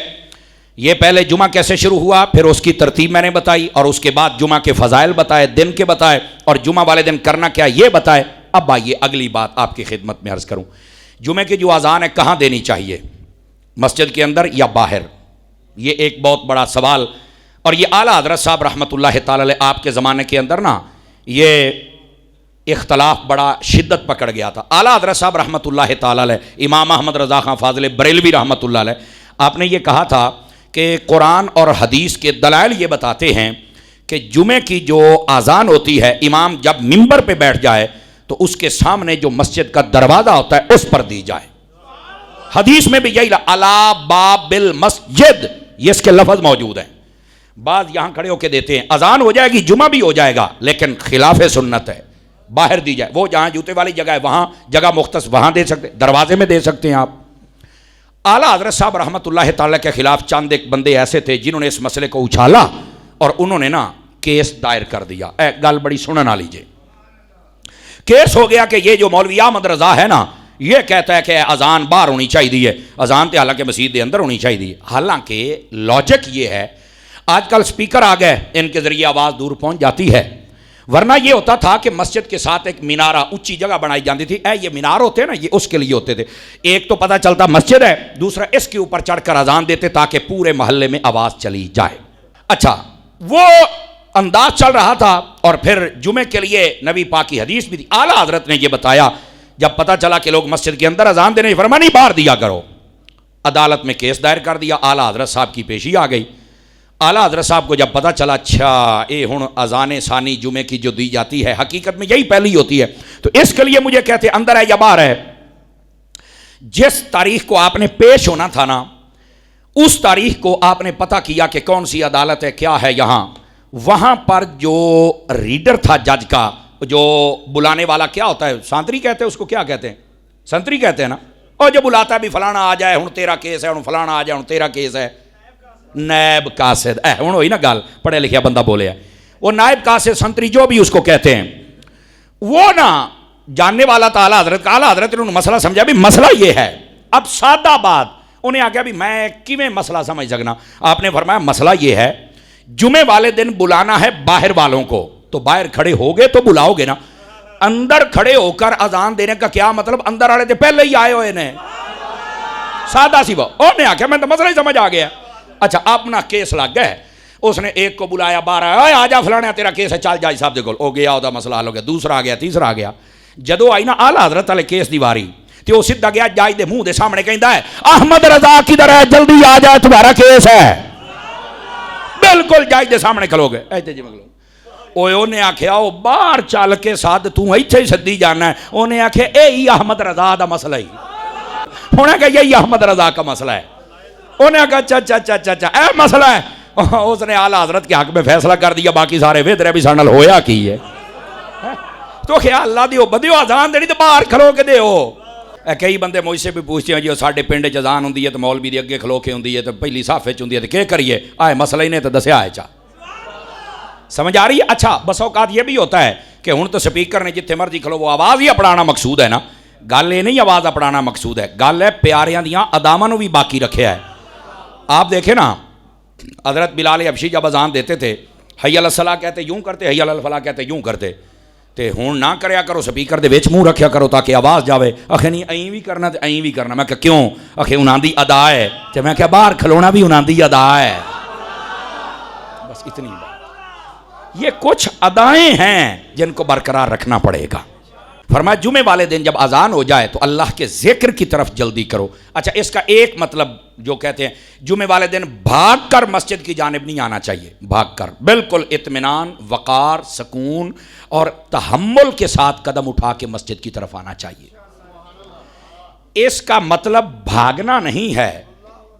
یہ پہلے جمعہ کیسے شروع ہوا، پھر اس کی ترتیب میں نے بتائی، اور اس کے بعد جمعہ کے فضائل بتائے، دن کے بتائے، اور جمعہ والے دن کرنا کیا یہ بتائے. اب آئیے اگلی بات آپ کی خدمت میں عرض کروں. جمعے کی جو اذان ہے کہاں دینی چاہیے، مسجد کے اندر یا باہر؟ یہ ایک بہت بڑا سوال، اور یہ اعلیٰ حضرت صاحب رحمۃ اللہ تعالی علیہ آپ کے زمانے کے اندر نا یہ اختلاف بڑا شدت پکڑ گیا تھا۔ اعلیٰ حضرت صاحب رحمۃ اللہ تعالی علیہ امام احمد رضا خان فاضل بریلوی رحمۃ اللہ علیہ آپ نے یہ کہا تھا کہ قرآن اور حدیث کے دلائل یہ بتاتے ہیں کہ جمعے کی جو اذان ہوتی ہے امام جب ممبر پہ بیٹھ جائے تو اس کے سامنے جو مسجد کا دروازہ ہوتا ہے اس پر دی جائے۔ حدیث میں بھی یہی علی باب المسجد یہ اس کے لفظ موجود ہیں۔ بعض یہاں کھڑے ہو کے دیتے ہیں اذان ہو جائے گی جمعہ بھی ہو جائے گا لیکن خلاف سنت ہے، باہر دی جائے، وہ جہاں جوتے والی جگہ ہے وہاں جگہ مختص وہاں دے سکتے، دروازے میں دے سکتے ہیں آپ۔ اعلیٰ حضرت صاحب رحمۃ اللہ تعالیٰ کے خلاف چند ایک بندے ایسے تھے جنہوں نے اس مسئلے کو اچھالا اور انہوں نے نا کیس دائر کر دیا۔ گل بڑی سنن والی جی، کیس ہو گیا کہ یہ جو مولوی احمد رضا ہے نا یہ کہتا ہے کہ اذان باہر ہونی چاہیے، اذان تے حالانکہ مسجد کے اندر ہونی چاہیے۔ حالانکہ لاجک یہ ہے آج کل سپیکر آ گئے ان کے ذریعے آواز دور پہنچ جاتی ہے، ورنہ یہ ہوتا تھا کہ مسجد کے ساتھ ایک مینارہ اونچی جگہ بنائی جاتی تھی، یہ مینار ہوتے ہیں نا یہ اس کے لیے ہوتے تھے، ایک تو پتہ چلتا مسجد ہے، دوسرا اس کے اوپر چڑھ کر اذان دیتے تاکہ پورے محلے میں آواز چلی جائے۔ اچھا وہ انداز چل رہا تھا اور پھر جمعے کے لیے نبی پاک کی حدیث بھی تھی۔ اعلیٰ حضرت نے یہ بتایا جب پتہ چلا کہ لوگ مسجد کے اندر اذان دینے فرمایا نہیں باہر دیا کرو، عدالت میں کیس دائر کر دیا، اعلیٰ حضرت صاحب کی پیشی آ گئی۔ اعلیٰ حضرت صاحب کو جب پتہ چلا اچھا اے ہن اذان ثانی جمعے کی جو دی جاتی ہے حقیقت میں یہی پہلی ہوتی ہے، تو اس کے لیے مجھے کہتے اندر ہے یا باہر ہے؟ جس تاریخ کو آپ نے پیش ہونا تھا نا اس تاریخ کو آپ نے پتہ کیا کہ کون سی عدالت ہے کیا ہے یہاں، وہاں پر جو ریڈر تھا جج کا جو بلانے والا کیا ہوتا ہے سانتری کہتے ہیں اس کو، کیا کہتے ہیں سنتری کہتے ہیں نا، اور جو بلاتا ہے بھی فلانا آ جائے ہن تیرا کیس ہے، ہن فلانا آ جائے ہن تیرا کیس ہے، نائب قاصد ہن ہوئی نا گل پڑھے لکھیا بندہ بولے ہے، وہ نائب قاصد سنتری جو بھی اس کو کہتے ہیں، وہ نا جاننے والا تھا اعلیٰ حضرت کا۔ اعلیٰ حضرت نے انہوں مسئلہ سمجھا بھی مسئلہ یہ ہے، اب سادہ بات انہیں آ گیا بھی میں کیویں مسئلہ سمجھ سکنا، آپ نے فرمایا مسئلہ یہ ہے جمعے والے دن بلانا ہے باہر والوں کو، تو باہر کھڑے ہوگے تو بلاؤ گے نا، اندر کھڑے ہو کر اذان دینے کا کیا مطلب، اندر والے تھے پہلے ہی آئے ہوئے نے، سادہ سی بات، اور نے آخیا میں تو مسئلہ ہی سمجھ آ گیا۔ اچھا اپنا کیس لگ گئے، اس نے ایک کو بلایا باہر آیا آ جا فلانا تیرا کیس ہے چل جائی صاحب دے کول، ہو گیا وہ مسئلہ حل ہو گیا، دوسرا آ گیا تیسرا آ گیا، جدو آئی نا اعلیٰ حضرت والے کیس دی واری تو وہ سیدھا گیا جج دے منہ دے سامنے کہندا ہے احمد رضا کدھر ہے جلدی آ جائے تمہارا کیس ہے، بالکل جج دے سامنے کھلو گئے ایتھے جی مگلو انہیں آخیا وہ باہر چل کے ساتھ تو ایتھے ہی سدی جانا ہے، انہیں آخیا اے ہی احمد رضا دا مسئلہ ہی، انہیں کہا یہی احمد رضا کا مسئلہ ہے، انہیں کہا اچھا اے مسئلہ ہے، اس نے اعلیٰ حضرت کے حق میں فیصلہ کر دیا، باقی سارے ویدرے بھی سانل ہویا کی ہے، تو خیال اللہ دیو بدیو اذان دینی تو باہر کھلو کے دیو۔ کئی بندے مجھ سے بھی پوچھتے ہیں جی ساڈے پنڈ چ اذان ہوندی ہے تو مولوی دی اگے کھلو کے ہوندی ہے تو پہلی صف وچ ہوندی ہے تو کیا کریے، آئے مسئلہ ہی نے تو دسیا ہے چا سمجھ آ رہی ہے۔ اچھا بس اوقات یہ بھی ہوتا ہے کہ ہن تو سپیکر نے جتھے مرضی کھلو وہ آواز ہی اپنانا مقصود ہے نا، گل یہ نہیں آواز اپنانا مقصود ہے، گل ہے پیاریاں دیاں اداماں نو بھی باقی رکھیا ہے۔ آپ دیکھیں نا حضرت بلال حبشی جب اذان دیتے تھے حی علی الصلاۃ کہتے یوں کرتے، حی علی الفلاح کہتے یوں کرتے، تے ہون نہ کریا کرو سپیکر دے وچ منہ رکھیا کرو تاکہ آواز جاوے، آخے نہیں این بھی کرنا تے این بھی کرنا، میں کہ کیوں، آخے انہاں دی ادا ہے، تے میں کہ باہر کھلونا بھی انہاں دی ادا ہے، بس اتنی بات۔ یہ کچھ ادائیں ہیں جن کو برقرار رکھنا پڑے گا۔ فرمایا جمعے والے دن جب اذان ہو جائے تو اللہ کے ذکر کی طرف جلدی کرو۔ اچھا اس کا ایک مطلب جو کہتے ہیں جمعے والے دن بھاگ کر مسجد کی جانب نہیں آنا چاہیے، بھاگ کر بالکل اطمینان وقار سکون اور تحمل کے ساتھ قدم اٹھا کے مسجد کی طرف آنا چاہیے۔ اس کا مطلب بھاگنا نہیں ہے،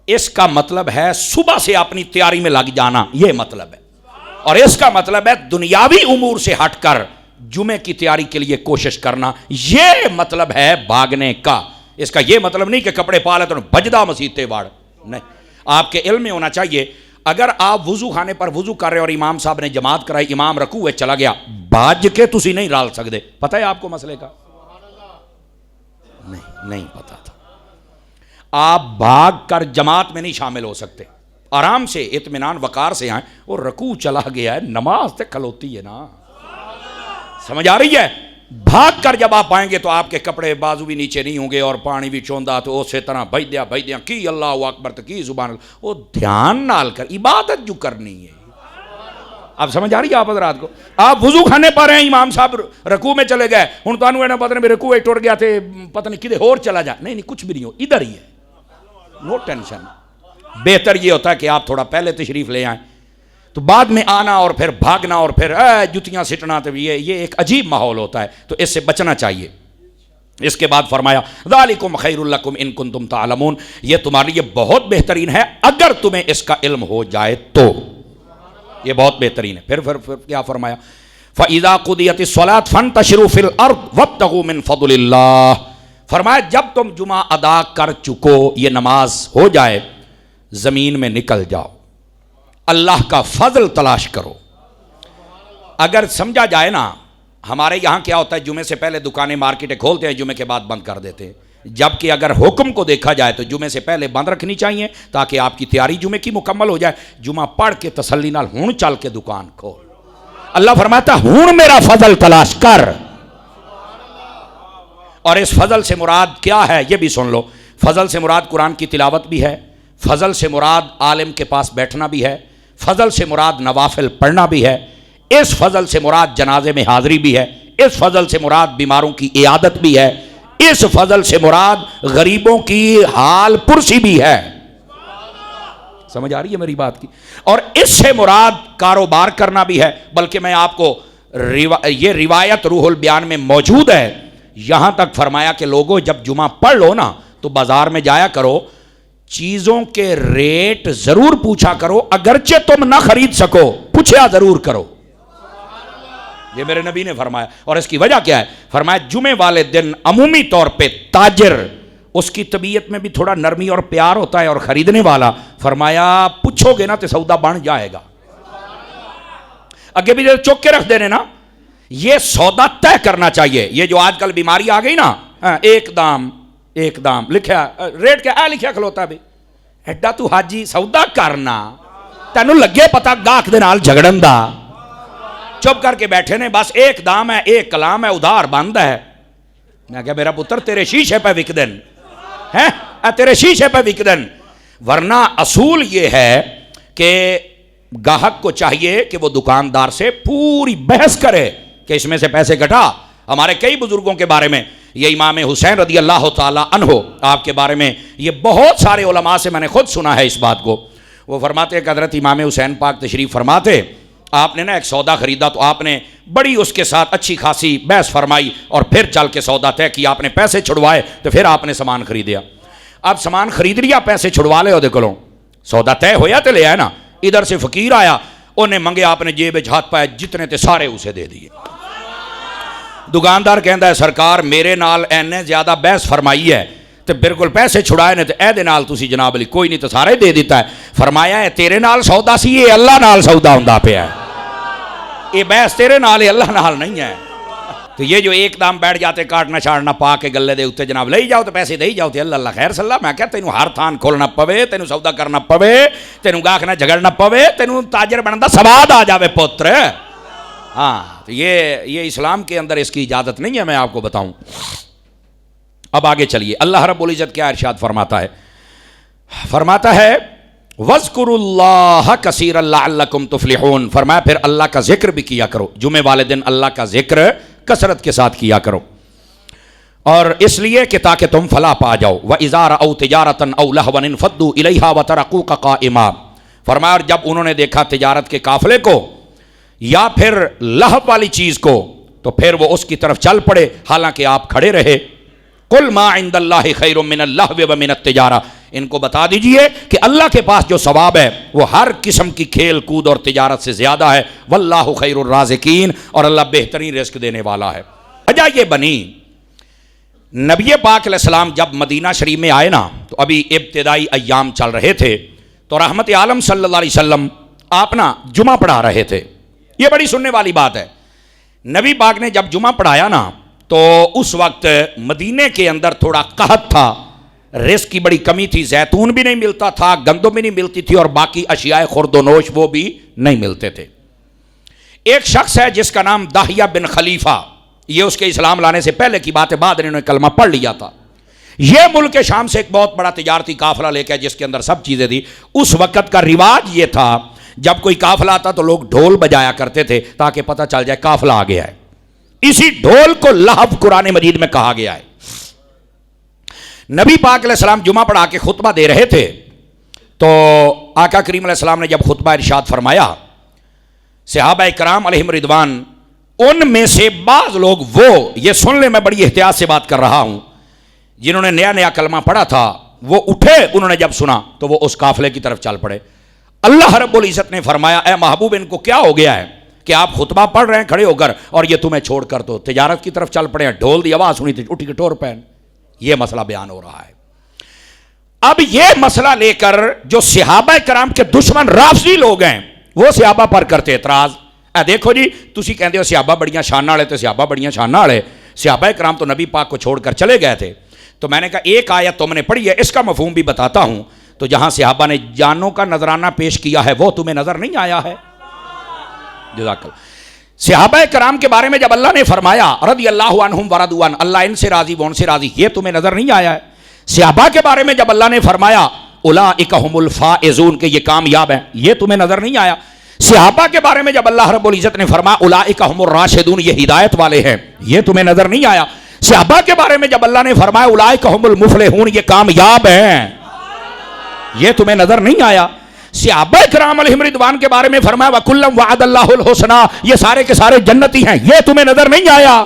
اس کا مطلب ہے صبح سے اپنی تیاری میں لگ جانا، یہ مطلب ہے، اور اس کا مطلب ہے دنیاوی امور سے ہٹ کر جمعے کی تیاری کے لیے کوشش کرنا، یہ مطلب ہے بھاگنے کا۔ اس کا یہ مطلب نہیں کہ کپڑے پا لے تو بجدا مسیح تے واڑ، نہیں، آپ کے علم میں ہونا چاہیے اگر آپ وضو خانے پر وضو کر رہے اور امام صاحب نے جماعت کرائی، امام رکوع میں چلا گیا، باج کے تسی نہیں رال سکتے، پتہ ہے آپ کو مسئلے کا؟ نہیں پتہ تھا۔ آپ بھاگ کر جماعت میں نہیں شامل ہو سکتے، آرام سے اطمینان وقار سے آئیں، اور رکوع چلا گیا ہے، نماز تے کھلوتی ہے نا، سمجھ آ رہی ہے؟ بھاگ کر جب آپ آئیں گے تو آپ کے کپڑے بازو بھی نیچے نہیں ہوں گے اور پانی بھی چوندا تو اسی طرح بھج دیا کی اللہ اکبر تو کی زبان اللہ، وہ دھیان نال کر عبادت جو کرنی ہے۔ آپ سمجھ آ رہی ہے آپ حضرات کو؟ آپ وضو کھانے پا رہے ہیں، امام صاحب رکوع میں چلے گئے، ہن تانوں اینا پتہ نہیں میرے رکوع ٹر گیا تھے پتہ نہیں کدے اور چلا جا، نہیں کچھ بھی نہیں ہو، ادھر ہی ہے، نو ٹینشن۔ بہتر یہ ہوتا ہے کہ آپ تھوڑا پہلے تشریف لے آئیں، تو بعد میں آنا اور پھر بھاگنا اور پھر جتیاں سٹنا، تو یہ ایک عجیب ماحول ہوتا ہے، تو اس سے بچنا چاہیے۔ اس کے بعد فرمایا ذالکم خیر لکم ان کنتم تعلمون، یہ تمہارے لیے بہت بہترین ہے اگر تمہیں اس کا علم ہو جائے تو، یہ بہت بہترین ہے۔ پھر کیا فرمایا؟ فَإِذَا قُضِيَتِ الصَّلَاةُ فَانتَشِرُوا فِي الْأَرْضِ وَابْتَغُوا مِن فَضْلِ اللَّهِ، فرمایا جب تم جمعہ ادا کر چکو، یہ نماز ہو جائے، زمین میں نکل جاؤ، اللہ کا فضل تلاش کرو۔ اگر سمجھا جائے نا، ہمارے یہاں کیا ہوتا ہے، جمعے سے پہلے دکانیں مارکیٹیں کھولتے ہیں، جمعے کے بعد بند کر دیتے ہیں، جبکہ اگر حکم کو دیکھا جائے تو جمعے سے پہلے بند رکھنی چاہیے تاکہ آپ کی تیاری جمعے کی مکمل ہو جائے۔ جمعہ پڑھ کے تسلی نال ہون چل کے دکان کھول۔ اللہ فرماتا ہون میرا فضل تلاش کر، اور اس فضل سے مراد کیا ہے یہ بھی سن لو۔ فضل سے مراد قرآن کی تلاوت بھی ہے، فضل سے مراد عالم کے پاس بیٹھنا بھی ہے، فضل سے مراد نوافل پڑھنا بھی ہے، اس فضل سے مراد جنازے میں حاضری بھی ہے، اس فضل سے مراد بیماروں کی عیادت بھی ہے، اس فضل سے مراد غریبوں کی حال پرسی بھی ہے۔ سمجھ آ رہی ہے میری بات کی؟ اور اس سے مراد کاروبار کرنا بھی ہے، بلکہ میں آپ کو یہ روایت روح البیان میں موجود ہے، یہاں تک فرمایا کہ لوگوں جب جمعہ پڑھ لو نا تو بازار میں جایا کرو، چیزوں کے ریٹ ضرور پوچھا کرو، اگرچہ تم نہ خرید سکو پوچھا ضرور کرو، یہ میرے نبی نے فرمایا۔ اور اس کی وجہ کیا ہے؟ فرمایا جمعے والے دن عمومی طور پہ تاجر، اس کی طبیعت میں بھی تھوڑا نرمی اور پیار ہوتا ہے، اور خریدنے والا فرمایا پوچھو گے نا تو سودا بن جائے گا۔ اگے بھی چوک کے رکھ دینے نا، یہ سودا طے کرنا چاہیے۔ یہ جو آج کل بیماری آ گئی نا، ایک دام لکھیا ریٹ کیا لکھیا کھلوتا بھی، ایڈا تو حاجی سودا کرنا تینوں لگے پتا گاہک دے نال جھگڑن دا، چپ کر کے بیٹھے نے، بس ایک دام ہے، ایک کلام ہے، ادھار بند ہے۔ میں کہا میرا پتر تیرے شیشے پہ وک دن ہے، تیرے شیشے پہ وک دن، ورنہ اصول یہ ہے کہ گاہک کو چاہیے کہ وہ دکاندار سے پوری بحث کرے کہ اس میں سے پیسے گھٹا۔ ہمارے کئی بزرگوں کے بارے میں، یہ امام حسین رضی اللہ تعالی عنہ، آپ کے بارے میں یہ بہت سارے علماء سے میں نے خود سنا ہے اس بات کو، وہ فرماتے کہ حضرت امام حسین پاک تشریف فرماتے، آپ نے نا ایک سودا خریدا تو آپ نے بڑی اس کے ساتھ اچھی خاصی بحث فرمائی اور پھر چل کے سودا طے کیا، آپ نے پیسے چھڑوائے تو پھر آپ نے سامان خریدیا۔ اب سامان خرید لیا، پیسے چھڑوا لے وہ کولوں، سودا طے ہویا تو لے آئے نا۔ ادھر سے فقیر آیا، انہیں منگے، آپ نے جیب ہاتھ پائے، جتنے تے سارے اسے دے دیے۔ دکاندار کہندا ہے سرکار میرے نال اینے زیادہ بحث فرمائی ہے تو بالکل پیسے چھڑائے نے تو اے دے نال تسی جناب علی کوئی نہیں تو سارے دے دیتا ہے۔ فرمایا ہے تیرے نال سودا سی، یہ اللہ نال سودا ہوندا پیا ہے، یہ بحث تیرے نال ہے، اللہ نال نہیں ہے۔ تو یہ جو ایک دام بیٹھ جاتے کاٹنا چھاڑنا پا کے گلے دے اتے جناب لے جاؤ تو پیسے دے جاؤ تے اللہ اللہ خیر صلی اللہ، میں کہتا تینوں ہر تھان کھولنا پوے، تینوں سودا کرنا پوے، تینوں گاہک نہ جھگڑنا پوے، تینوں تاجر بنن دا سواد آ جاوے پتر۔ ہاں تو یہ اسلام کے اندر اس کی اجازت نہیں ہے، میں آپ کو بتاؤں۔ اب آگے چلیے، اللہ رب العزت کیا ارشاد فرماتا ہے؟ فرماتا ہے وَاذْكُرُوا اللَّهَ كَثِيرًا لَعَلَّكُمْ تُفْلِحُونَ، فرمایا پھر اللہ کا ذکر بھی کیا کرو، جمعے والے دن اللہ کا ذکر کثرت کے ساتھ کیا کرو، اور اس لیے کہ تاکہ تم فلاح پا جاؤ۔ وَإِذَا رَأَوْا تِجَارَةً أَوْ لَهْوًا انفَضُّوا إِلَيْهَا وَتَرَكُوكَ قَائِمًا، فرمایا اور جب انہوں نے دیکھا تجارت کے قافلے کو یا پھر لہو والی چیز کو تو پھر وہ اس کی طرف چل پڑے حالانکہ آپ کھڑے رہے۔ قُلْ مَا عِنْدَ اللَّهِ خَيْرٌ مِّنَ اللَّهْوِ وَمِنَ التِّجَارَةِ، ان کو بتا دیجئے کہ اللہ کے پاس جو ثواب ہے وہ ہر قسم کی کھیل کود اور تجارت سے زیادہ ہے۔ وَاللَّهُ خَيْرُ الرَّازِقِينَ، اور اللہ بہترین رزق دینے والا ہے۔ وجہ یہ بنی، نبی پاک علیہ السلام جب مدینہ شریف میں آئے نا تو ابھی ابتدائی ایام چل رہے تھے، تو رحمت عالم صلی اللہ علیہ وسلم آپ نا جمعہ پڑھا رہے تھے۔ یہ بڑی سننے والی بات ہے، نبی پاک نے جب جمعہ پڑھایا نا تو اس وقت مدینے کے اندر تھوڑا قحط تھا، رزق کی بڑی کمی تھی، زیتون بھی نہیں ملتا تھا، گندم بھی نہیں ملتی تھی، اور باقی اشیاء خورد و نوش وہ بھی نہیں ملتے تھے۔ ایک شخص ہے جس کا نام داہیہ بن خلیفہ، یہ اس کے اسلام لانے سے پہلے کی بات ہے، بعد انہوں نے کلمہ پڑھ لیا تھا۔ یہ ملک شام سے ایک بہت بڑا تجارتی قافلہ لے کے جس کے اندر سب چیزیں تھی۔ اس وقت کا رواج یہ تھا جب کوئی قافلہ آتا تو لوگ ڈھول بجایا کرتے تھے تاکہ پتہ چل جائے قافلہ آ گیا ہے۔ اسی ڈھول کو لہو قرآن مجید میں کہا گیا ہے۔ نبی پاک علیہ السلام جمعہ پڑھا کے خطبہ دے رہے تھے تو آقا کریم علیہ السلام نے جب خطبہ ارشاد فرمایا، صحابہ کرام علیہم رضوان ان میں سے بعض لوگ، وہ یہ سن لیں، میں بڑی احتیاط سے بات کر رہا ہوں، جنہوں نے نیا نیا کلمہ پڑھا تھا وہ اٹھے، انہوں نے جب سنا تو وہ اس قافلے کی طرف چل پڑے۔ اللہ رب العزت نے فرمایا، اے محبوب ان کو کیا ہو گیا ہے کہ آپ خطبہ پڑھ رہے ہیں کھڑے ہو کر اور یہ تمہیں چھوڑ کر تو تجارت کی طرف چل پڑے ہیں، ڈھول دی آواز سنی تھی اٹھی کے ٹور پہن۔ یہ مسئلہ بیان ہو رہا ہے۔ اب یہ مسئلہ لے کر جو صحابہ کرام کے دشمن رافضی لوگ ہیں وہ صحابہ پر کرتے اعتراض، اے دیکھو جی تسی کہندے ہو صحابہ بڑیاں شان والے، تو صحابہ بڑیاں شان والے، صحابہ کرام تو نبی پاک کو چھوڑ کر چلے گئے تھے۔ تو میں نے کہا ایک آیت تم نے پڑھی ہے، اس کا مفہوم بھی بتاتا ہوں۔ تو جہاں صحابہ نے جانوں کا نذرانہ پیش کیا ہے وہ تمہیں نظر نہیں آیا ہے؟ جزاک اللہ۔ صحابہ کرام کے بارے میں جب اللہ نے فرمایا رضی اللہ عنہم ورضوا عنہ، اللہ ان سے راضی وہ ان سے راضی، یہ تمہیں نظر نہیں آیا ہے؟ صحابہ کے بارے میں جب اللہ نے فرمایا اولئک هم الفائزون کہ یہ کامیاب ہیں، یہ تمہیں نظر نہیں آیا؟ صحابہ کے بارے میں جب اللہ رب العزت نے فرمایا اولئک هم الراشدون یہ ہدایت والے ہیں، یہ تمہیں نظر نہیں آیا؟ صحابہ کے بارے میں جب اللہ نے فرمایا اولئک هم المفلحون یہ کامیاب ہیں، یہ تمہیں نظر نہیں آیا؟ صحابہ کرام علیہم رضوان کے بارے میں فرمایا وَكُلًّا وَعَدَ اللَّهُ الْحُسْنَىٰ یہ سارے کے سارے جنتی ہیں، یہ تمہیں نظر نہیں آیا؟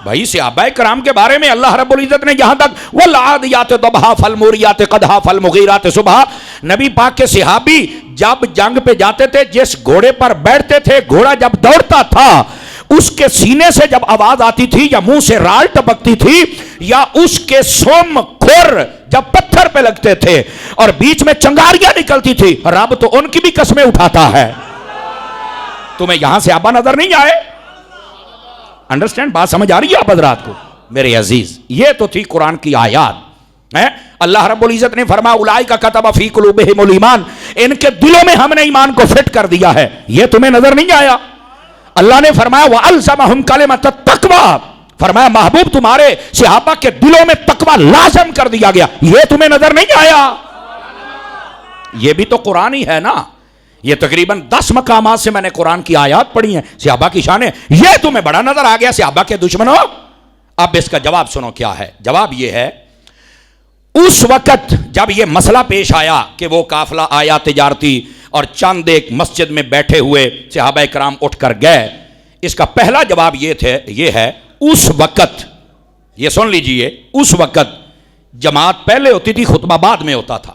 بھائی صحابہ کرام کے بارے میں اللہ رب العزت نے یہاں تک وَالْعَادِيَاتِ ضَبْحًا فَالْمُورِيَاتِ قَدْحًا فَالْمُغِيرَاتِ صُبْحًا، نبی پاک کے صحابی جب جنگ پہ جاتے تھے جس گھوڑے پر بیٹھتے تھے، گھوڑا جب دوڑتا تھا اس کے سینے سے جب آواز آتی تھی یا منہ سے رال ٹپکتی تھی یا اس کے سم کھر جب پتھر پہ لگتے تھے اور بیچ میں چنگاریاں نکلتی تھی، رب تو ان کی بھی قسمیں اٹھاتا ہے۔ تمہیں یہاں سے صحابہ نظر نہیں آئے؟ انڈرسٹینڈ، بات سمجھ آ رہی ہے آپ حضرات کو؟ میرے عزیز یہ تو تھی قرآن کی آیات۔ اللہ رب العزت نے فرمایا اولئک کتب فی قلوبہم الایمان ان کے دلوں میں ہم نے ایمان کو فٹ کر دیا ہے، یہ تمہیں نظر نہیں آیا؟ اللہ نے فرمایا وَأَلْزَمَهُمْ كَلِمَةَ التَّقْوَىٰ فرمایا محبوب تمہارے صحابہ کے دلوں میں تقویٰ لازم کر دیا گیا، یہ تمہیں نظر نہیں آیا؟ یہ بھی تو قرآن ہی ہے نا، یہ تقریباً 10 مقامات سے میں نے قرآن کی آیات پڑھی ہیں صحابہ کی شانیں، یہ تمہیں بڑا نظر آ گیا صحابہ کے دشمنوں؟ اب اس کا جواب سنو کیا ہے۔ جواب یہ ہے اس وقت جب یہ مسئلہ پیش آیا کہ وہ قافلہ آیا تجارتی اور چند ایک مسجد میں بیٹھے ہوئے صحابہ کرام اٹھ کر گئے، اس کا پہلا جواب یہ ہے اس وقت، یہ سن لیجئے، اس وقت جماعت پہلے ہوتی تھی خطبہ بعد میں ہوتا تھا۔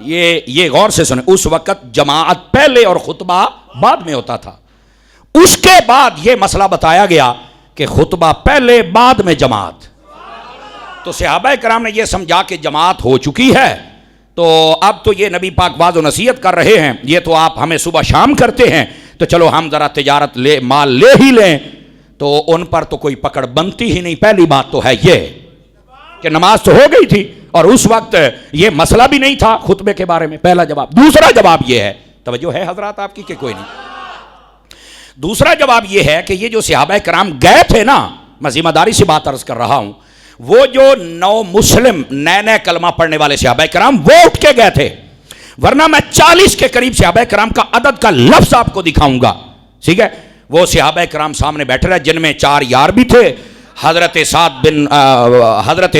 یہ غور سے سنیں، اس وقت جماعت پہلے اور خطبہ بعد میں ہوتا تھا۔ اس کے بعد یہ مسئلہ بتایا گیا کہ خطبہ پہلے بعد میں جماعت۔ تو صحابہ کرام نے یہ سمجھا کہ جماعت ہو چکی ہے تو اب تو یہ نبی پاک واعظ و نصیحت کر رہے ہیں، یہ تو آپ ہمیں صبح شام کرتے ہیں تو چلو ہم ذرا تجارت مال لے ہی لیں، تو ان پر تو کوئی پکڑ بنتی ہی نہیں۔ پہلی بات تو ہے یہ کہ نماز تو ہو گئی تھی اور اس وقت یہ مسئلہ بھی نہیں تھا خطبے کے بارے میں، پہلا جواب۔ دوسرا جواب یہ ہے، توجہ ہے حضرات آپ کی کہ کوئی نہیں؟ دوسرا جواب یہ ہے کہ یہ جو صحابہ کرام گئے تھے نا، میں ذمہ داری سے بات عرض کر رہا ہوں، وہ جو 9 مسلم نئے کلمہ پڑھنے والے صحابہ کرام وہ اٹھ کے گئے تھے، ورنہ میں 40 کے قریب صحابہ کرام کا عدد کا لفظ آپ کو دکھاؤں گا، ٹھیک ہے؟ وہ صحابہ کرام سامنے بیٹھے رہے جن میں 4 یار بھی تھے، حضرت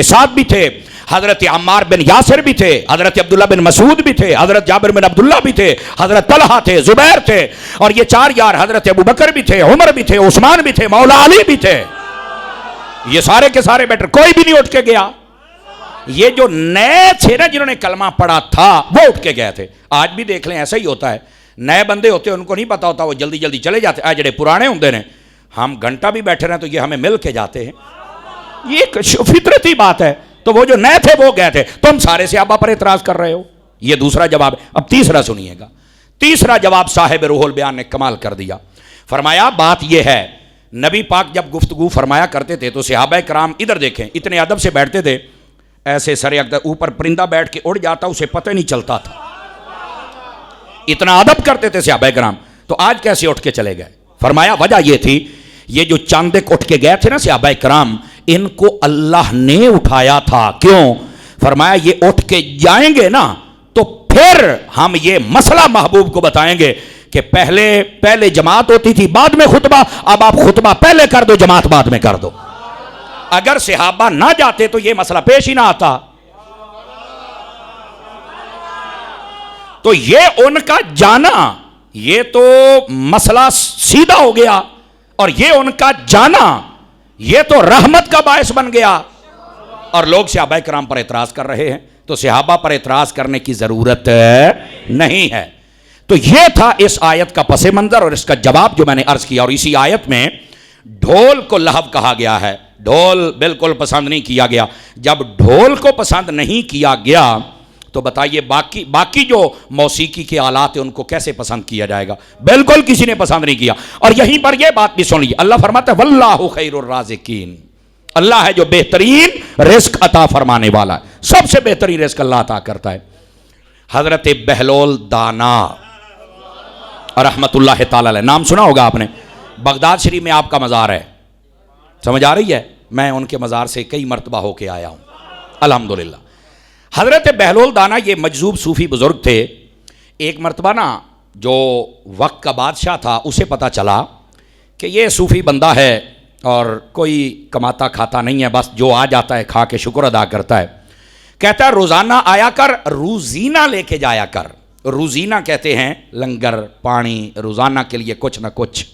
سعد بھی تھے، حضرت عمار بن یاسر بھی تھے، حضرت عبداللہ بن مسعود بھی تھے، حضرت جابر بن عبداللہ بھی تھے، حضرت طلحہ تھے، زبیر تھے، اور یہ 4 یار حضرت ابو بکر بھی تھے، عمر بھی تھے، عثمان بھی تھے، مولا علی بھی تھے۔ یہ سارے کے سارے بیٹھے، کوئی بھی نہیں اٹھ کے گیا۔ یہ جو نئے تھے نا جنہوں نے کلمہ پڑھا تھا وہ اٹھ کے گئے تھے۔ آج بھی دیکھ لیں ایسا ہی ہوتا ہے، نئے بندے ہوتے ہیں ان کو نہیں پتا ہوتا، وہ جلدی جلدی چلے جاتے ہیں۔ جڑے پرانے ہوندے نے ہم گھنٹہ بھی بیٹھے رہے تو یہ ہمیں مل کے جاتے ہیں، یہ ایک فطرتی بات ہے۔ تو وہ جو نئے تھے وہ گئے تھے، تم سارے صحابہ پر اعتراض کر رہے ہو۔ یہ دوسرا جواب ہے۔ اب تیسرا سنیے گا، تیسرا جواب صاحب روح البیان نے کمال کر دیا۔ فرمایا بات یہ ہے، نبی پاک جب گفتگو فرمایا کرتے تھے تو صحابہ کرام ادھر دیکھیں اتنے ادب سے بیٹھتے تھے، ایسے سر اوپر پرندہ بیٹھ کے اڑ جاتا اسے پتہ نہیں چلتا تھا، اتنا ادب کرتے تھے صحابہ کرام۔ تو آج کیسے اٹھ کے چلے گئے؟ فرمایا وجہ یہ تھی، یہ جو چاندک اٹھ کے گئے تھے نا صحابہ کرام، ان کو اللہ نے اٹھایا تھا. کیوں؟ فرمایا یہ اٹھ کے جائیں گے نا تو پھر ہم یہ مسئلہ محبوب کو بتائیں گے کہ پہلے جماعت ہوتی تھی بعد میں خطبہ، اب آپ خطبہ پہلے کر دو جماعت بعد میں کر دو. اگر صحابہ نہ جاتے تو یہ مسئلہ پیش ہی نہ آتا. تو یہ ان کا جانا یہ تو مسئلہ سیدھا ہو گیا، اور یہ ان کا جانا یہ تو رحمت کا باعث بن گیا. اور لوگ صحابہ کرام پر اعتراض کر رہے ہیں، تو صحابہ پر اعتراض کرنے کی ضرورت نہیں ہے. تو یہ تھا اس آیت کا پس منظر اور اس کا جواب جو میں نے عرض کیا. اور اسی آیت میں ڈھول کو لہو کہا گیا ہے. ڈھول بالکل پسند نہیں کیا گیا. جب ڈھول کو پسند نہیں کیا گیا تو بتائیے باقی جو موسیقی کے آلات ہیں ان کو کیسے پسند کیا جائے گا؟ بالکل کسی نے پسند نہیں کیا. اور یہیں پر یہ بات بھی سن لیجیے، اللہ فرماتا ہے واللہ خیر الرازقین. اللہ ہے جو بہترین رزق عطا فرمانے والا ہے. سب سے بہترین رزق اللہ عطا کرتا ہے. حضرت بہلول دانا رحمت اللہ تعالی علیہ، نام سنا ہوگا آپ نے. بغداد شریف میں آپ کا مزار ہے، سمجھ آ رہی ہے؟ میں ان کے مزار سے کئی مرتبہ ہو کے آیا ہوں الحمدللہ. حضرت بہلول دانا یہ مجذوب صوفی بزرگ تھے. ایک مرتبہ نا جو وقت کا بادشاہ تھا اسے پتہ چلا کہ یہ صوفی بندہ ہے اور کوئی کماتا کھاتا نہیں ہے، بس جو آ جاتا ہے کھا کے شکر ادا کرتا ہے. کہتا ہے روزانہ آیا کر، روزینہ لے کے جایا کر. روزینہ کہتے ہیں لنگر پانی، روزانہ کے لیے کچھ نہ کچھ.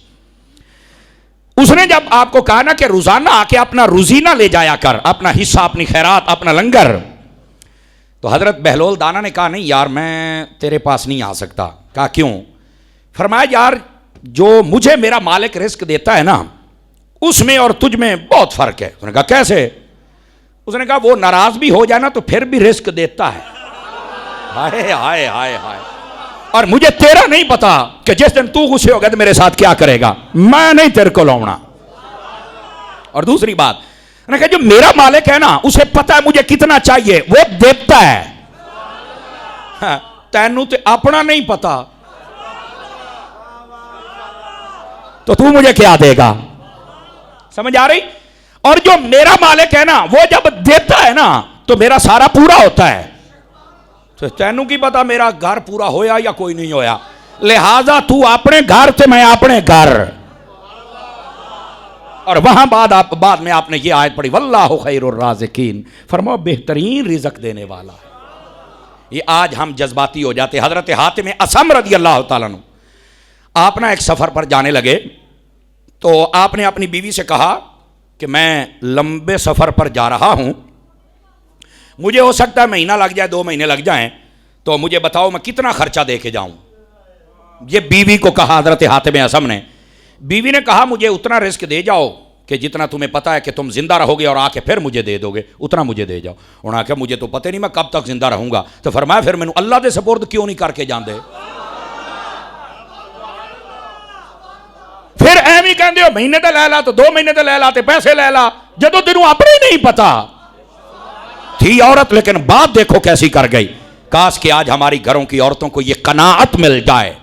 اس نے جب آپ کو کہا نا کہ روزانہ آ کے اپنا روزینہ لے جایا کر، اپنا حصہ، اپنی خیرات، اپنا لنگر، تو حضرت بہلول دانا نے کہا نہیں یار میں تیرے پاس نہیں آ سکتا. کہا کیوں؟ فرمایا یار جو مجھے میرا مالک رزق دیتا ہے نا اس میں اور تجھ میں بہت فرق ہے. اس نے کہا کیسے؟ اس نے کہا وہ ناراض بھی ہو جائے نا تو پھر بھی رزق دیتا ہے. ہائے ہائے ہائے ہائے. اور مجھے تیرا نہیں پتا کہ جس دن تو غصے ہو گیا تو میرے ساتھ کیا کرے گا، میں نہیں تیرے کو لاؤنا. اور دوسری بات نے کہا جو میرا مالک ہے نا اسے پتا ہے مجھے کتنا چاہیے، وہ دیتا ہے. تینوں تے اپنا نہیں پتا تو تو مجھے کیا دے گا؟ سمجھ آ رہی؟ اور جو میرا مالک ہے نا وہ جب دیتا ہے نا تو میرا سارا پورا ہوتا ہے. تو تینوں کی پتا میرا گھر پورا ہویا یا کوئی نہیں ہویا، لہذا تو اپنے گھر تے میں اپنے گھر. اور وہاں بعد میں آپ نے یہ آیت پڑھی واللہ خیر الرازقین، فرماؤ بہترین رزق دینے والا. یہ آج ہم جذباتی ہو جاتے. حضرت حاتم اصم رضی اللہ تعالیٰ عنہ آپ نا ایک سفر پر جانے لگے تو آپ نے اپنی بیوی سے کہا کہ میں لمبے سفر پر جا رہا ہوں، مجھے ہو سکتا ہے مہینہ لگ جائے، 2 مہینے لگ جائیں، تو مجھے بتاؤ میں کتنا خرچہ دے کے جاؤں. یہ بیوی کو کہا حضرت حاتم اصم نے. بیوی نے کہا مجھے اتنا رزق دے جاؤ کہ جتنا تمہیں پتا ہے کہ تم زندہ رہو گے اور آ کے پھر مجھے دے دو گے، اتنا مجھے دے جاؤ. انہوں نے کہا مجھے تو پتہ نہیں میں کب تک زندہ رہوں گا. تو فرمایا پھر مینوں اللہ دے سپرد کیوں نہیں کر کے جان دے؟ پھر ایویں کہندے ہو مہینے تے لے لا تو 2 مہینے تے لے لا تے پیسے لے لا، جدوں تینوں اپنے ہی نہیں پتا. تھی عورت لیکن بات دیکھو کیسی کر گئی. کاش کہ آج ہماری گھروں کی عورتوں کو یہ قناعت مل جائے.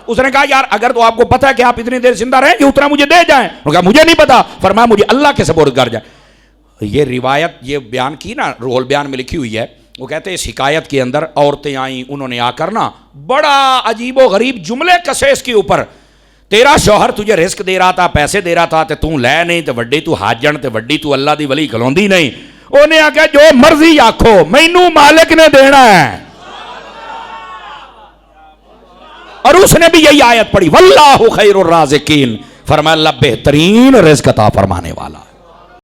اس نے کہا یار اگر تو آپ کو پتا ہے کہ آپ اتنی دیر زندہ رہیں گے اتنا مجھے دے جائیں. انہوں نے کہا مجھے نہیں پتا. فرمایا مجھے اللہ کے سپرد کر جائیں. یہ روایت یہ بیان کی نا روح البیان میں لکھی ہوئی ہے. وہ کہتے ہیں اس حکایت کے اندر عورتیں آئیں، انہوں نے آ کر نا بڑا عجیب و غریب جملے کسے اس کے اوپر. تیرا شوہر تجھے رزق دے رہا تھا، پیسے دے رہا تھا تے تو لے نہیں، تے وڈی تو حاجن تے وڈی تو اللہ دی ولی کھلوندی نہیں. انہیں آکھا جو مرضی آکھو مینوں مالک نے دینا ہے. اور اس نے بھی یہی آیت پڑھی واللہ خیر الرازقین، فرمایا اللہ بہترین رزق عطا فرمانے والا.